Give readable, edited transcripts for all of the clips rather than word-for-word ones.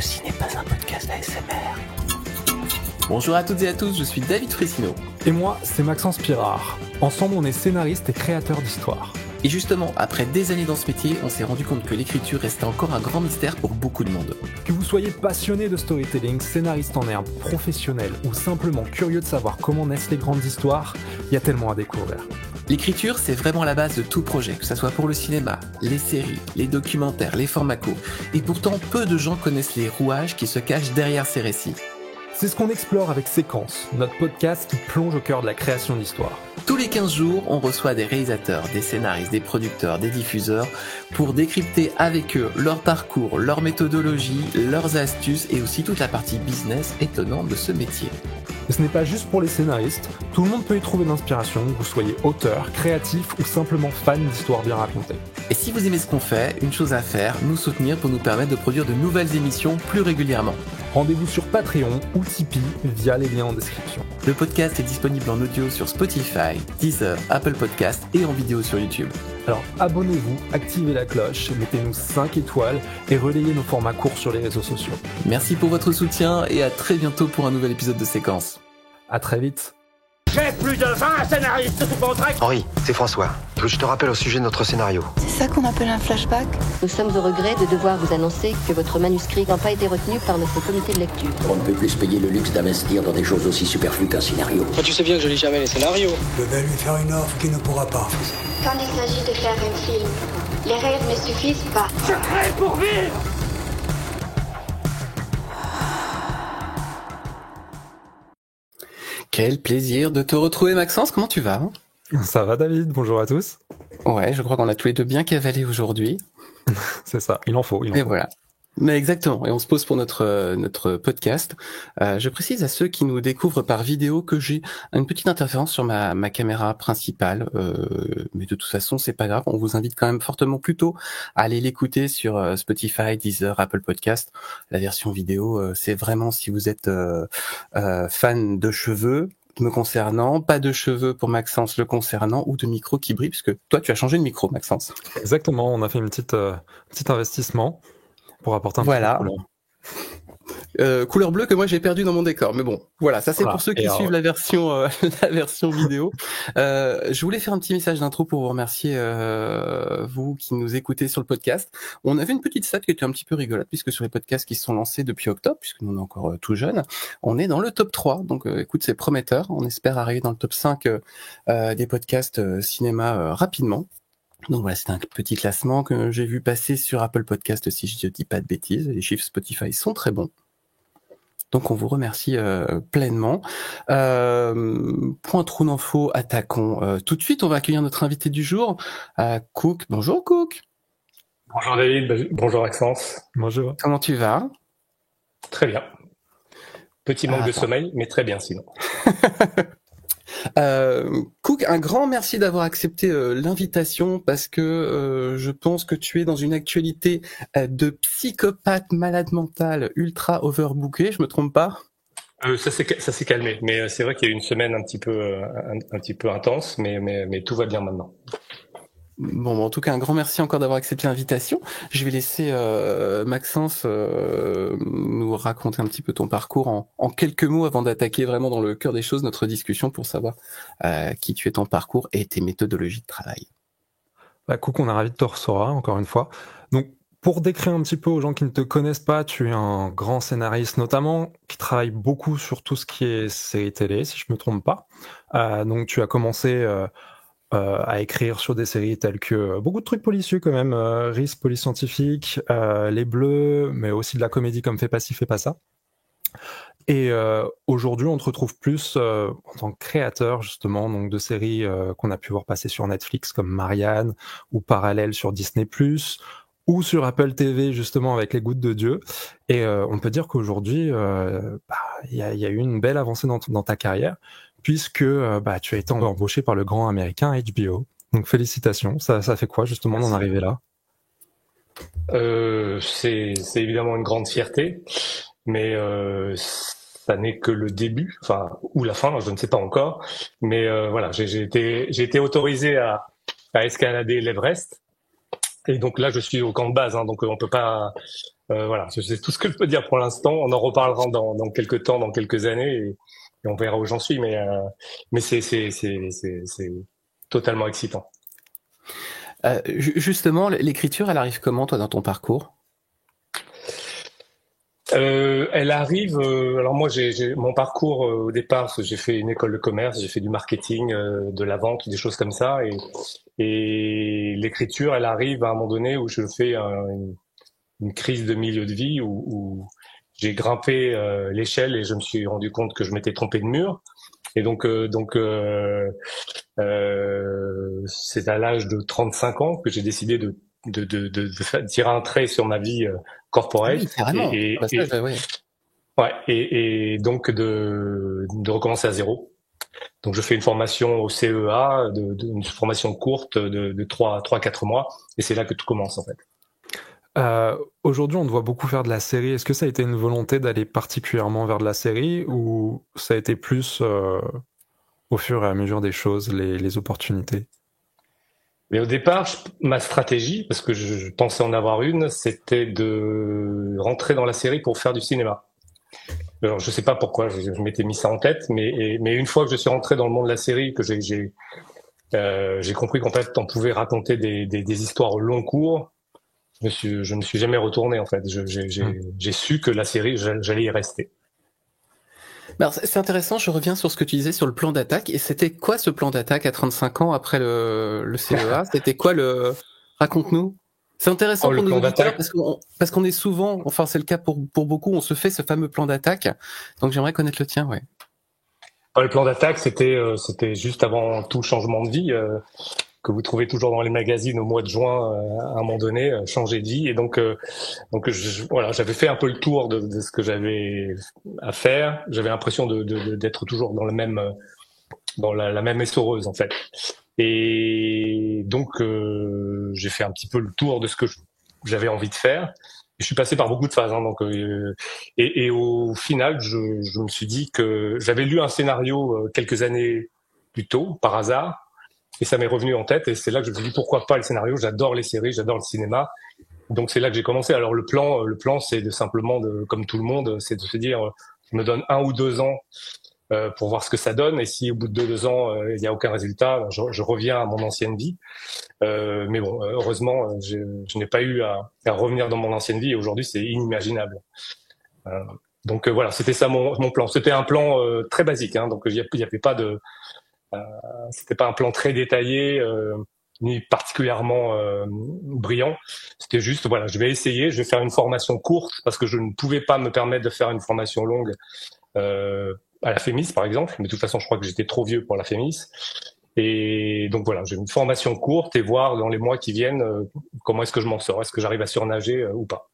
Ceci n'est pas un podcast ASMR. Bonjour à toutes et à tous, je suis David Frissino. Et moi, c'est Maxence Pirard. Ensemble, on est scénariste et créateur d'histoires. Et justement, après des années dans ce métier, on s'est rendu compte que l'écriture restait encore un grand mystère pour beaucoup de monde. Que vous soyez passionné de storytelling, scénariste en herbe, professionnel ou simplement curieux de savoir comment naissent les grandes histoires, il y a tellement à découvrir. L'écriture, c'est vraiment la base de tout projet, que ce soit pour le cinéma, les séries, les documentaires, les formats courts. Et pourtant, peu de gens connaissent les rouages qui se cachent derrière ces récits. C'est ce qu'on explore avec Séquence, notre podcast qui plonge au cœur de la création d'histoires. Tous les 15 jours, on reçoit des réalisateurs, des scénaristes, des producteurs, des diffuseurs pour décrypter avec eux leur parcours, leur méthodologie, leurs astuces et aussi toute la partie business étonnante de ce métier. Et ce n'est pas juste pour les scénaristes, tout le monde peut y trouver de l'inspiration, que vous soyez auteur, créatif ou simplement fan d'histoires bien racontées. Et si vous aimez ce qu'on fait, une chose à faire, nous soutenir pour nous permettre de produire de nouvelles émissions plus régulièrement. Rendez-vous sur Patreon ou Tipeee via les liens en description. Le podcast est disponible en audio sur Spotify, Deezer, Apple Podcast et en vidéo sur YouTube. Alors abonnez-vous, activez la cloche, mettez-nous 5 étoiles et relayez nos formats courts sur les réseaux sociaux. Merci pour votre soutien et à très bientôt pour un nouvel épisode de Séquence. À très vite. J'ai plus de 20 scénaristes sous contrat. Henri, c'est François. Je te rappelle au sujet de notre scénario. C'est ça qu'on appelle un flashback? Nous sommes au regret de devoir vous annoncer que votre manuscrit n'a pas été retenu par notre comité de lecture. On ne peut plus se payer le luxe d'investir dans des choses aussi superflues qu'un scénario. Tu sais bien que je lis jamais les scénarios. Je vais lui faire une offre qu'il ne pourra pas refuser. Quand il s'agit de faire un film, les rêves ne suffisent pas. Je crée pour vivre. Quel plaisir de te retrouver Maxence, comment tu vas ? Ça va David, bonjour à tous. Ouais, je crois qu'on a tous les deux bien cavalé aujourd'hui. C'est ça, il en faut. Et voilà. Mais exactement, et on se pose pour notre podcast. Je précise à ceux qui nous découvrent par vidéo que j'ai une petite interférence sur ma caméra principale, mais de toute façon c'est pas grave. On vous invite quand même fortement plutôt à aller l'écouter sur Spotify, Deezer, Apple Podcast. La version vidéo, c'est vraiment si vous êtes fan de cheveux me concernant, pas de cheveux pour Maxence le concernant, ou de micro qui brille, puisque toi tu as changé de micro Maxence. Exactement, on a fait une petit investissement pour apporter un voilà. peu de couleur. Couleur bleue que moi j'ai perdu dans mon décor, mais bon, voilà, ça c'est pour ceux qui suivent la version vidéo. Je voulais faire un petit message d'intro pour vous remercier vous qui nous écoutez sur le podcast. On avait une petite stat qui était un petit peu rigolote puisque sur les podcasts qui se sont lancés depuis octobre, puisque nous on est encore tout jeunes, on est dans le top 3. Donc écoute, c'est prometteur. On espère arriver dans le top 5 des podcasts cinéma rapidement. Donc voilà, c'est un petit classement que j'ai vu passer sur Apple Podcast, si je ne dis pas de bêtises. Les chiffres Spotify sont très bons. Donc on vous remercie pleinement. Point trop d'infos, attaquons. Tout de suite, on va accueillir notre invité du jour, Cook. Bonjour Cook. Bonjour David, bonjour Maxence. Bonjour. Comment tu vas ? Très bien. Petit manque de sommeil, mais très bien sinon. Cook, un grand merci d'avoir accepté l'invitation parce que je pense que tu es dans une actualité de psychopathe malade mental ultra overbooké, je me trompe pas ? Ça s'est calmé, mais c'est vrai qu'il y a eu une semaine un petit peu intense, mais tout va bien maintenant. Bon, en tout cas, un grand merci encore d'avoir accepté l'invitation. Je vais laisser Maxence nous raconter un petit peu ton parcours en quelques mots avant d'attaquer vraiment dans le cœur des choses notre discussion pour savoir qui tu es, ton parcours et tes méthodologies de travail. Cook, on est ravis de te recevoir encore une fois. Donc, pour décrire un petit peu aux gens qui ne te connaissent pas, tu es un grand scénariste notamment, qui travaille beaucoup sur tout ce qui est série télé, si je me trompe pas. Donc, tu as commencé à écrire sur des séries telles que beaucoup de trucs policiers quand même, RIS, Police Scientifique, Les Bleus, mais aussi de la comédie comme Fais pas ci, fais pas ça. Et aujourd'hui, on te retrouve plus en tant que créateur justement, donc de séries qu'on a pu voir passer sur Netflix comme Marianne ou Parallèle sur Disney+, ou sur Apple TV justement avec Les Gouttes de Dieu. Et on peut dire qu'aujourd'hui, y a eu une belle avancée dans ta carrière, puisque tu as été embauché par le grand américain HBO. Donc félicitations, ça fait quoi justement d'en arriver là ? C'est évidemment une grande fierté, mais ça n'est que le début, ou la fin, je ne sais pas encore. Mais voilà, j'ai été autorisé à escalader l'Everest. Et donc là, je suis au camp de base, hein, donc on peut pas. Voilà, c'est tout ce que je peux dire pour l'instant. On en reparlera dans quelques temps, dans quelques années, et on verra où j'en suis. Mais c'est totalement excitant. Justement, l'écriture, elle arrive comment, toi, dans ton parcours? Elle arrive. Alors moi, j'ai mon parcours au départ. J'ai fait une école de commerce, j'ai fait du marketing, de la vente, des choses comme ça. Et l'écriture, elle arrive à un moment donné où je fais une crise de milieu de vie où j'ai grimpé l'échelle et je me suis rendu compte que je m'étais trompé de mur. Et donc c'est à l'âge de 35 ans que j'ai décidé de tirer un trait sur ma vie corporate. Oui, carrément. Et donc de recommencer à zéro. Donc je fais une formation au CEA, une formation courte de 3-4 mois, et c'est là que tout commence en fait. Aujourd'hui, on te voit beaucoup faire de la série. Est-ce que ça a été une volonté d'aller particulièrement vers de la série, ou ça a été plus au fur et à mesure des choses, les opportunités? Mais au départ, ma stratégie, parce que je pensais en avoir une, c'était de rentrer dans la série pour faire du cinéma. Alors, je sais pas pourquoi je m'étais mis ça en tête, mais une fois que je suis rentré dans le monde de la série, que j'ai compris qu'en fait on pouvait raconter des histoires au long cours, je ne suis jamais retourné en fait. J'ai su que la série, j'allais y rester. Alors, c'est intéressant, je reviens sur ce que tu disais sur le plan d'attaque. Et c'était quoi ce plan d'attaque à 35 ans après le CEA? C'était quoi Raconte-nous. C'est intéressant pour nos auditeurs parce qu'on est souvent, enfin c'est le cas pour beaucoup, on se fait ce fameux plan d'attaque. Donc j'aimerais connaître le tien, ouais. Le plan d'attaque, c'était juste avant tout changement de vie que vous trouvez toujours dans les magazines au mois de juin à un moment donné, changer de vie. Et donc voilà, j'avais fait un peu le tour de ce que j'avais à faire. J'avais l'impression d'être toujours dans la même essoreuse en fait. Et donc j'ai fait un petit peu le tour de ce que j'avais envie de faire. Je suis passé par beaucoup de phases, hein, donc et au final, je me suis dit que j'avais lu un scénario quelques années plus tôt par hasard. Et ça m'est revenu en tête, et c'est là que je me suis dit pourquoi pas le scénario. J'adore les séries, j'adore le cinéma. Donc c'est là que j'ai commencé. Alors le plan, c'est simplement comme tout le monde, c'est de se dire, je me donne 1 ou 2 ans pour voir ce que ça donne. Et si au bout de 2 ans il n'y a aucun résultat, je reviens à mon ancienne vie. Mais bon, heureusement, je n'ai pas eu à revenir dans mon ancienne vie. Et aujourd'hui, c'est inimaginable. Donc voilà, c'était ça mon plan. C'était un plan très basique, hein, donc il y avait pas de c'était pas un plan très détaillé ni particulièrement brillant. C'était juste voilà, je vais essayer, je vais faire une formation courte parce que je ne pouvais pas me permettre de faire une formation longue à la FEMIS par exemple, mais de toute façon je crois que j'étais trop vieux pour la FEMIS. Et donc voilà, j'ai une formation courte et voir dans les mois qui viennent comment est-ce que je m'en sors, est-ce que j'arrive à surnager ou pas.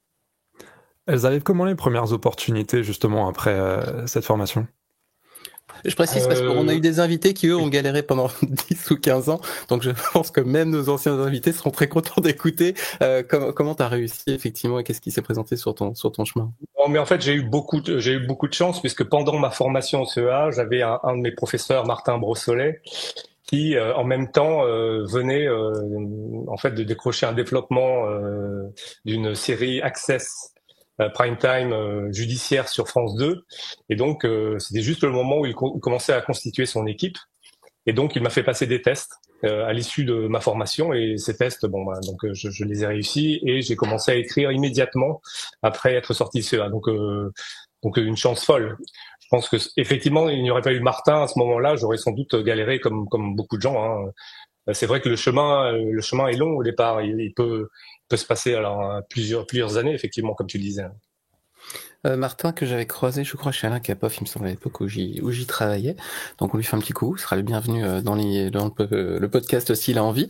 Elles arrivent comment les premières opportunités justement après cette formation? Je précise parce qu'on a eu des invités qui, eux, ont galéré pendant 10 ou 15 ans. Donc, je pense que même nos anciens invités seront très contents d'écouter comment tu as réussi, effectivement, et qu'est-ce qui s'est présenté sur ton chemin. Bon, mais en fait, j'ai eu beaucoup de chance puisque pendant ma formation au CEA, j'avais un de mes professeurs, Martin Brossolet, qui, en même temps, venait en fait de décrocher un développement d'une série Access prime time judiciaire sur France 2, et donc c'était juste le moment où il commençait à constituer son équipe, et donc il m'a fait passer des tests à l'issue de ma formation, et ces tests donc je les ai réussis et j'ai commencé à écrire immédiatement après être sorti de CEA, donc une chance folle. Je pense que effectivement il n'y aurait pas eu Martin à ce moment-là, j'aurais sans doute galéré comme beaucoup de gens, hein. C'est vrai que le chemin est long au départ, il peut se passer alors plusieurs années, effectivement, comme tu le disais. Martin, que j'avais croisé, je crois, chez Alain Capoff, il me semble, à l'époque où j'y travaillais. Donc on lui fait un petit coup, il sera le bienvenu dans le podcast s'il a envie.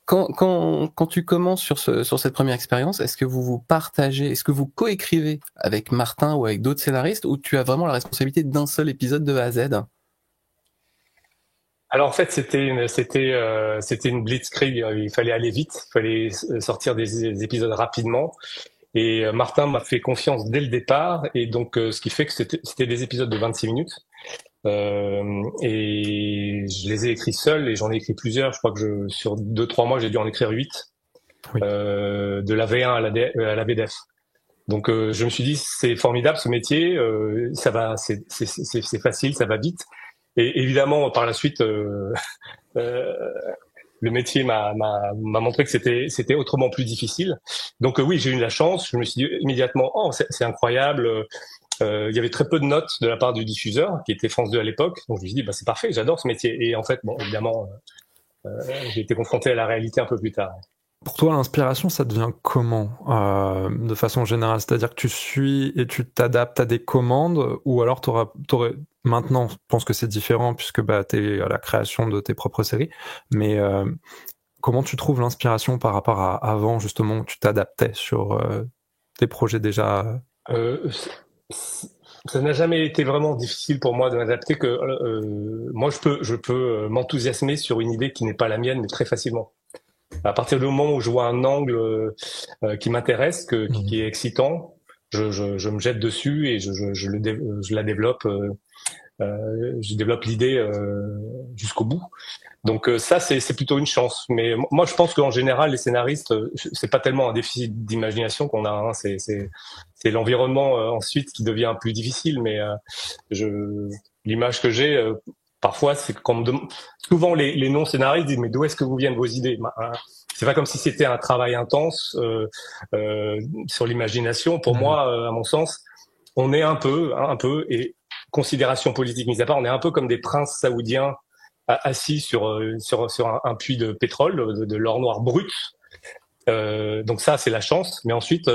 Quand tu commences sur cette première expérience, est-ce que vous partagez, est-ce que vous coécrivez avec Martin ou avec d'autres scénaristes, ou tu as vraiment la responsabilité d'un seul épisode de A à Z? Alors en fait, c'était une blitzkrieg. Il fallait aller vite, il fallait sortir des épisodes rapidement. Et Martin m'a fait confiance dès le départ, et donc ce qui fait que c'était des épisodes de 26 minutes. Et je les ai écrits seul, et j'en ai écrit plusieurs. Je crois que sur 2-3 mois, j'ai dû en écrire 8. de la V1 à la VDEF. Donc je me suis dit c'est formidable ce métier, ça va, c'est facile, ça va vite. Et évidemment par la suite le métier m'a montré que c'était autrement plus difficile. Donc oui, j'ai eu la chance. Je me suis dit immédiatement, oh, c'est incroyable. Il y avait très peu de notes de la part du diffuseur, qui était France 2 à l'époque. Donc je me suis dit, bah c'est parfait, j'adore ce métier. Et en fait, bon, évidemment, j'ai été confronté à la réalité un peu plus tard. Pour toi, l'inspiration, ça devient comment, de façon générale? C'est-à-dire que tu suis et tu t'adaptes à des commandes, ou alors t'aurais... Maintenant, je pense que c'est différent puisque t'es à la création de tes propres séries, mais comment tu trouves l'inspiration par rapport à avant, justement, où tu t'adaptais sur tes projets déjà? Ça n'a jamais été vraiment difficile pour moi de m'adapter. Moi, je peux m'enthousiasmer sur une idée qui n'est pas la mienne, mais très facilement. À partir du moment où je vois un angle qui m'intéresse, qui est excitant, je me jette dessus et je la développe. Je développe l'idée jusqu'au bout. Donc ça, c'est plutôt une chance. Mais moi, je pense qu'en général, les scénaristes, c'est pas tellement un déficit d'imagination qu'on a. Hein. C'est l'environnement ensuite qui devient plus difficile. Mais l'image que j'ai, parfois, c'est comme souvent les non-scénaristes disent mais d'où est-ce que vous viennent vos idées? C'est pas comme si c'était un travail intense sur l'imagination. Pour moi, à mon sens, on est un peu et considération politique mise à part, on est un peu comme des princes saoudiens assis sur un puits de pétrole, de l'or noir brut. Donc ça, c'est la chance. Mais ensuite,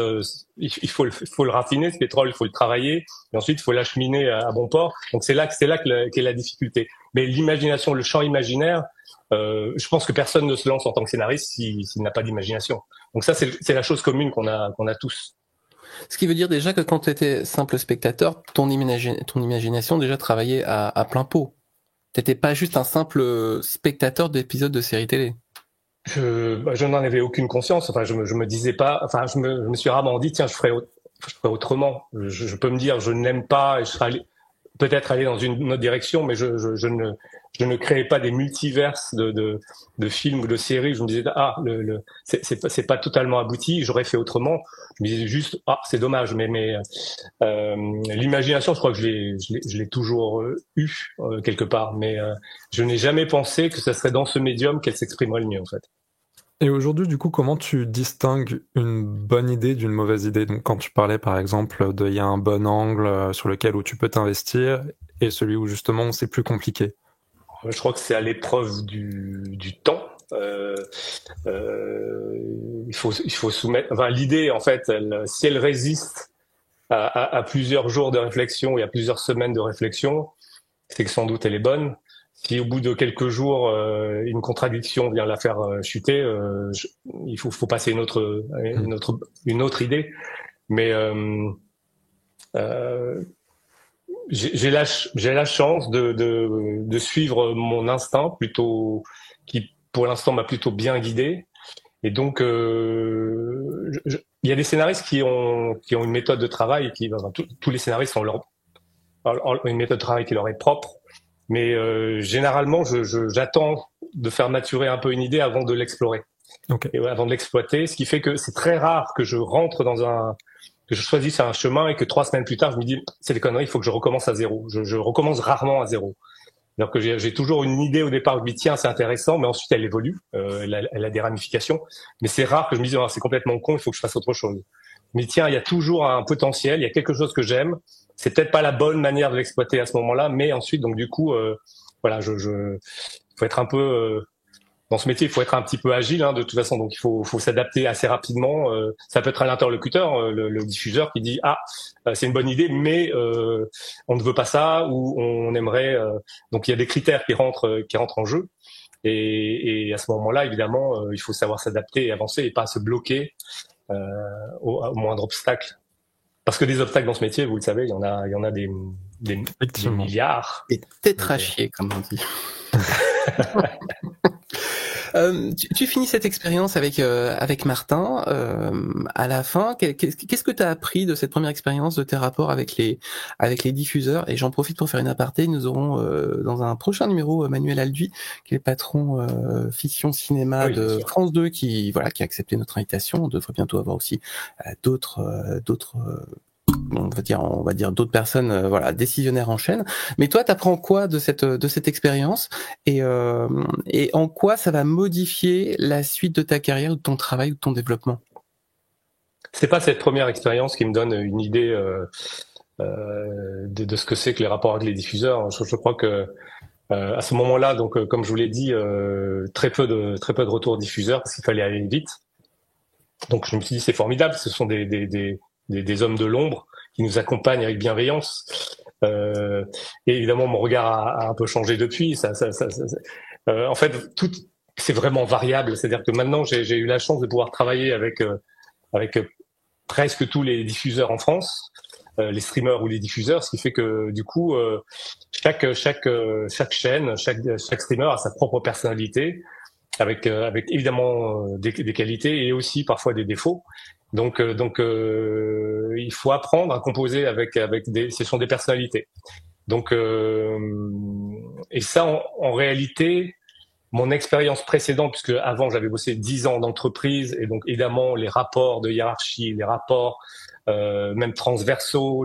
il faut le raffiner, ce pétrole, il faut le travailler. Et ensuite, il faut l'acheminer à bon port. Donc c'est là qu'est la difficulté. Mais l'imagination, le champ imaginaire, je pense que personne ne se lance en tant que scénariste s'il n'a pas d'imagination. Donc ça, c'est la chose commune qu'on a tous. Ce qui veut dire déjà que quand tu étais simple spectateur, ton imagination déjà travaillait à plein pot. T'étais pas juste un simple spectateur d'épisodes de séries télé. Je n'en avais aucune conscience. Enfin, je me disais pas. Enfin, je me suis rarement dit tiens, je ferais autrement. Je peux me dire je n'aime pas et je serais peut-être aller dans une autre direction, mais je ne créais pas des multiverses de films ou de séries. Je me disais c'est pas totalement abouti, j'aurais fait autrement. Je me disais juste c'est dommage, mais l'imagination, je crois que je l'ai toujours eu quelque part, mais je n'ai jamais pensé que ça serait dans ce médium qu'elle s'exprimerait le mieux en fait. Et aujourd'hui, du coup, comment tu distingues une bonne idée d'une mauvaise idée? Donc, quand tu parlais, par exemple, il y a un bon angle sur lequel où tu peux t'investir et celui où, justement, c'est plus compliqué. Je crois que c'est à l'épreuve du temps. Il faut soumettre. Enfin, l'idée, en fait, si elle résiste à plusieurs jours de réflexion et à plusieurs semaines de réflexion, c'est que sans doute elle est bonne. Si au bout de quelques jours une contradiction vient la faire chuter, il faut passer une autre idée. Mais j'ai la chance de suivre mon instinct qui pour l'instant m'a plutôt bien guidé. Et donc il y a des scénaristes qui ont une méthode de travail tous les scénaristes ont une méthode de travail qui leur est propre. Mais généralement, j'attends de faire maturer un peu une idée avant de l'explorer, et avant de l'exploiter. Ce qui fait que c'est très rare que je rentre que je choisisse un chemin et que 3 semaines plus tard, je me dis c'est des conneries, il faut que je recommence à zéro. Je recommence rarement à zéro. Alors que j'ai toujours une idée au départ, je me dis tiens c'est intéressant, mais ensuite elle évolue, elle a des ramifications. Mais c'est rare que je me dise c'est complètement con, il faut que je fasse autre chose. Mais tiens, il y a toujours un potentiel, il y a quelque chose que j'aime. C'est peut-être pas la bonne manière de l'exploiter à ce moment-là, mais ensuite, donc du coup, voilà, faut être un peu dans ce métier, il faut être un petit peu agile, de toute façon. Donc il faut s'adapter assez rapidement. Ça peut être à l'interlocuteur, le diffuseur, qui dit c'est une bonne idée, mais on ne veut pas ça, ou on aimerait. Donc il y a des critères qui rentrent en jeu, et à ce moment-là, évidemment, il faut savoir s'adapter et avancer et pas se bloquer au moindre obstacle. Parce que des obstacles dans ce métier, vous le savez, il y en a des milliards. Des têtes à chier, comme on dit. Tu finis cette expérience avec Martin. À la fin, qu'est-ce que tu as appris de cette première expérience, de tes rapports avec les diffuseurs? Et j'en profite pour faire une aparté. Nous aurons dans un prochain numéro Manuel Alduy, qui est le patron fiction cinéma de France 2, qui a accepté notre invitation. On devrait bientôt avoir aussi d'autres on va dire d'autres personnes décisionnaires en chaîne. Mais toi, t'apprends quoi de cette expérience, et en quoi ça va modifier la suite de ta carrière, ou de ton travail, ou de ton développement? C'est pas cette première expérience qui me donne une idée de ce que c'est que les rapports avec les diffuseurs. Je crois que à ce moment-là, donc comme je vous l'ai dit, très peu de retours diffuseurs parce qu'il fallait aller vite. Donc je me suis dit c'est formidable, ce sont des hommes de l'ombre qui nous accompagnent avec bienveillance. Et évidemment, mon regard a un peu changé depuis. En fait, tout c'est vraiment variable. C'est-à-dire que maintenant, j'ai eu la chance de pouvoir travailler avec presque tous les diffuseurs en France, les streamers ou les diffuseurs, ce qui fait que du coup, chaque chaîne, chaque streamer a sa propre personnalité, avec évidemment des qualités et aussi parfois des défauts. Donc il faut apprendre à composer avec ce sont des personnalités. Donc et ça en réalité, mon expérience précédente, puisque avant j'avais bossé 10 ans d'entreprise, et donc évidemment les rapports de hiérarchie, les rapports même transversaux,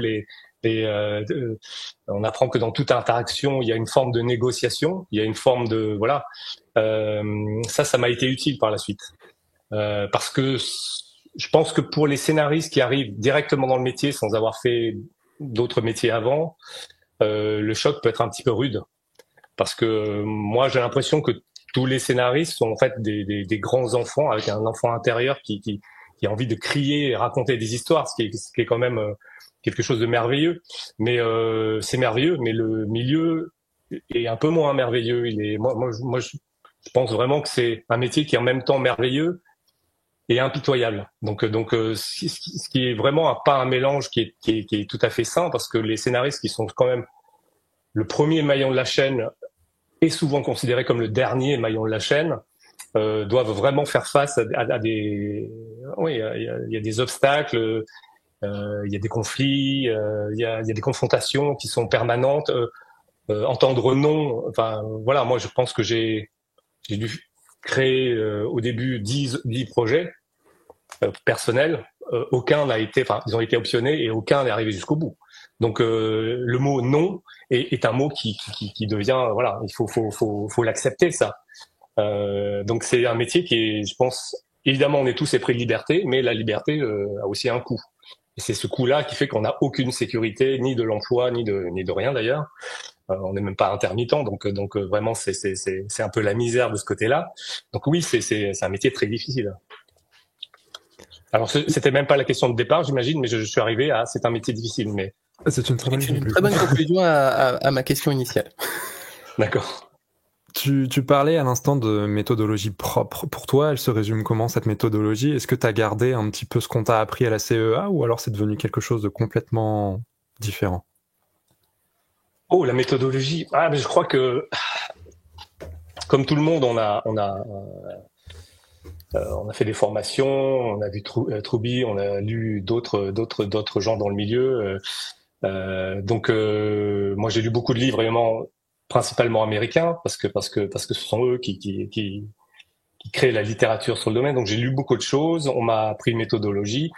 on apprend que dans toute interaction il y a une forme de négociation, il y a une forme de ça m'a été utile par la suite, parce que je pense que pour les scénaristes qui arrivent directement dans le métier sans avoir fait d'autres métiers avant, le choc peut être un petit peu rude, parce que moi j'ai l'impression que tous les scénaristes sont en fait des grands enfants avec un enfant intérieur qui a envie de crier et raconter des histoires, ce qui est quand même quelque chose de merveilleux. Mais c'est merveilleux, mais le milieu est un peu moins merveilleux. Moi je pense vraiment que c'est un métier qui est en même temps merveilleux et impitoyable. Donc ce qui est vraiment pas un mélange qui est tout à fait sain, parce que les scénaristes qui sont quand même le premier maillon de la chaîne est souvent considéré comme le dernier maillon de la chaîne, doivent vraiment faire face à des... Oui, il y a des obstacles, il y a des conflits, il y a des confrontations qui sont permanentes. Entendre non, enfin voilà, moi je pense que j'ai dû créer au début 10 projets personnels. Aucun n'a été, enfin ils ont été optionnés et aucun n'est arrivé jusqu'au bout. Donc le mot non est un mot qui devient, voilà, il faut l'accepter, ça. Donc c'est un métier qui est, je pense, évidemment on est tous épris de liberté, mais la liberté a aussi un coût. Et c'est ce coût-là qui fait qu'on n'a aucune sécurité, ni de l'emploi, ni de rien d'ailleurs. On n'est même pas intermittent, donc vraiment c'est un peu la misère de ce côté-là. Donc oui, c'est un métier très difficile. Alors c'était même pas la question de départ, j'imagine, mais je suis arrivé à c'est un métier difficile. Mais c'est une très bonne conclusion à ma question initiale. D'accord. Tu parlais à l'instant de méthodologie propre. Pour toi, elle se résume comment, cette méthodologie? Est-ce que tu as gardé un petit peu ce qu'on t'a appris à la CEA, ou alors c'est devenu quelque chose de complètement différent? Oh, la méthodologie. Ah, mais je crois que, comme tout le monde, on a fait des formations, on a vu Truby, on a lu d'autres gens dans le milieu. Donc, moi, j'ai lu beaucoup de livres, vraiment, principalement américains, parce que ce sont eux qui créent la littérature sur le domaine. Donc, j'ai lu beaucoup de choses. On m'a appris une méthodologie.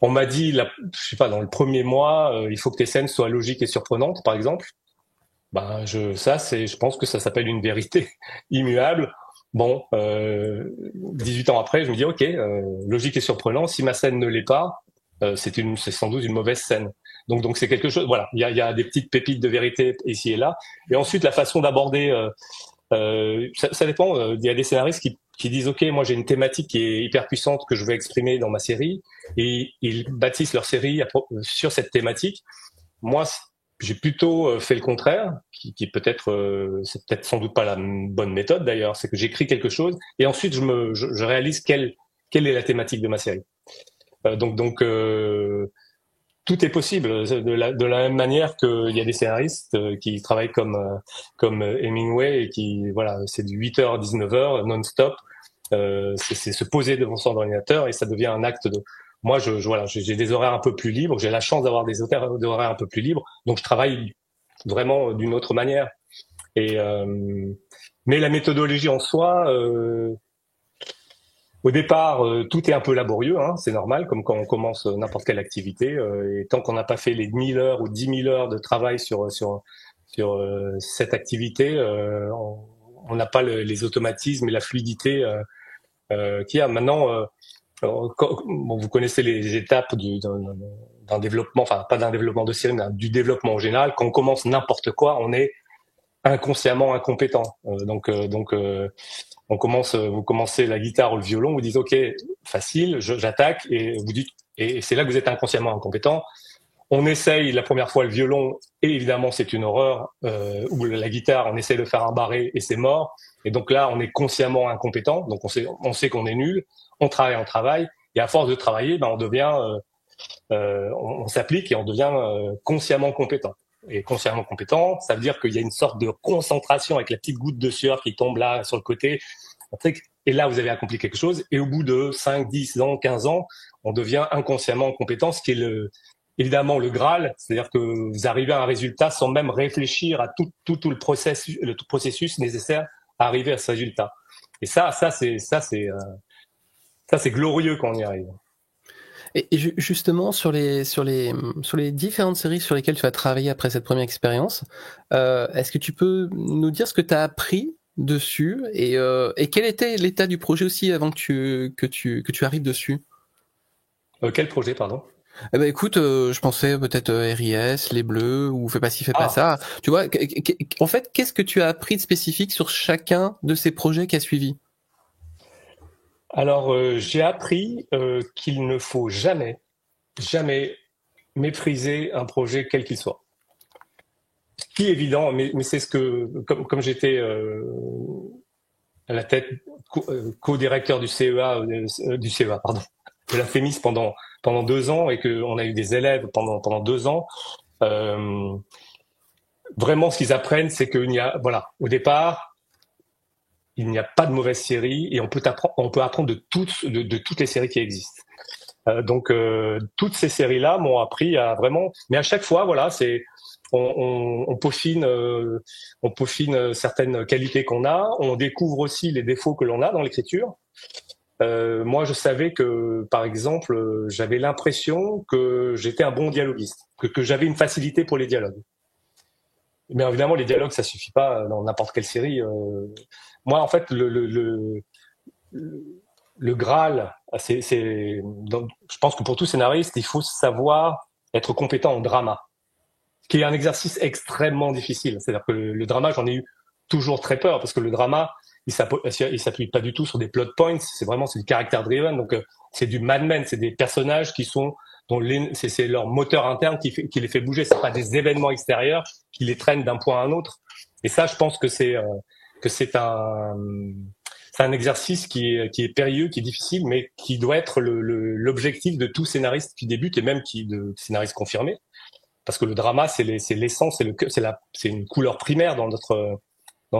On m'a dit, je sais pas, dans le premier mois, il faut que tes scènes soient logiques et surprenantes, par exemple. Ben, je pense que ça s'appelle une vérité immuable. Bon, 18 ans après, je me dis, ok, logique et surprenant. Si ma scène ne l'est pas, c'est sans doute une mauvaise scène. Donc c'est quelque chose. Voilà, il y a des petites pépites de vérité ici et là. Et ensuite, la façon d'aborder, ça dépend. Il y a des scénaristes qui disent, ok, moi j'ai une thématique qui est hyper puissante que je veux exprimer dans ma série, et ils bâtissent leur série sur cette thématique. Moi, j'ai plutôt fait le contraire, qui peut-être, c'est peut-être sans doute pas la bonne méthode d'ailleurs, c'est que j'écris quelque chose et ensuite je réalise quelle est la thématique de ma série. Donc tout est possible, de la même manière qu'il y a des scénaristes qui travaillent comme Hemingway et qui, voilà, c'est du 8h, 19h non-stop c'est se poser devant son ordinateur et ça devient un acte de. Moi, j'ai des horaires un peu plus libres. J'ai la chance d'avoir des horaires un peu plus libres, donc je travaille vraiment d'une autre manière. Et mais la méthodologie en soi, au départ, tout est un peu laborieux, hein, c'est normal, comme quand on commence n'importe quelle activité. Et tant qu'on n'a pas fait les 1000 heures ou 10 000 heures de travail sur cette activité, on n'a pas les automatismes et la fluidité qu'il y a. Maintenant, vous connaissez les étapes d'un développement, enfin pas d'un développement de série, mais du développement en général. Quand on commence n'importe quoi, on est inconsciemment incompétent. Vous commencez la guitare ou le violon, vous dites ok, facile, j'attaque, et vous dites, et c'est là que vous êtes inconsciemment incompétent. On essaye la première fois le violon, et évidemment c'est une horreur, ou la guitare, on essaye de faire un barré et c'est mort. Et donc là, on est consciemment incompétent, donc on sait qu'on est nul, on travaille, et à force de travailler, on devient, on s'applique et on devient consciemment compétent. Et consciemment compétent, ça veut dire qu'il y a une sorte de concentration avec la petite goutte de sueur qui tombe là sur le côté. Et là, vous avez accompli quelque chose. Et au bout de 5, 10 ans, 15 ans, on devient inconsciemment compétent, ce qui est évidemment le Graal. C'est-à-dire que vous arrivez à un résultat sans même réfléchir à tout le processus nécessaire à arriver à ce résultat. Et ça c'est glorieux quand on y arrive. Et justement, sur les différentes séries sur lesquelles tu as travaillé après cette première expérience, est-ce que tu peux nous dire ce que tu as appris dessus et quel était l'état du projet aussi avant que tu arrives dessus? Quel projet, pardon? Eh ben écoute, je pensais peut-être RIS, les Bleus, ou fais pas ci, fais pas ça. Tu vois, en fait, qu'est-ce que tu as appris de spécifique sur chacun de ces projets qui a suivi? Alors, j'ai appris qu'il ne faut jamais mépriser un projet quel qu'il soit. Ce qui est évident, mais c'est ce que, comme j'étais à la tête co-directeur du CEA, de la FEMIS pendant 2 ans, et qu'on a eu des élèves pendant 2 ans, vraiment ce qu'ils apprennent, c'est qu'il y a, au départ, il n'y a pas de mauvaise série et on peut apprendre de toutes les séries qui existent. Donc toutes ces séries-là m'ont appris à vraiment. Mais à chaque fois, c'est on peaufine certaines qualités qu'on a. On découvre aussi les défauts que l'on a dans l'écriture. Moi, je savais que, par exemple, j'avais l'impression que j'étais un bon dialoguiste, que j'avais une facilité pour les dialogues. Mais évidemment, les dialogues, ça suffit pas dans n'importe quelle série. Moi, en fait, le Graal, je pense que pour tout scénariste, il faut savoir être compétent en drama, ce qui est un exercice extrêmement difficile. C'est-à-dire que le drama, j'en ai eu toujours très peur, parce que le drama, il s'appuie pas du tout sur des plot points, c'est du character driven, donc c'est du Mad Men, c'est des personnages c'est leur moteur interne qui les fait bouger, c'est pas des événements extérieurs qui les traînent d'un point à un autre. Et ça, je pense que c'est un exercice qui est périlleux, qui est difficile, mais qui doit être l'objectif de tout scénariste qui débute, et même de scénariste confirmé, parce que le drama, c'est l'essence, c'est une couleur primaire dans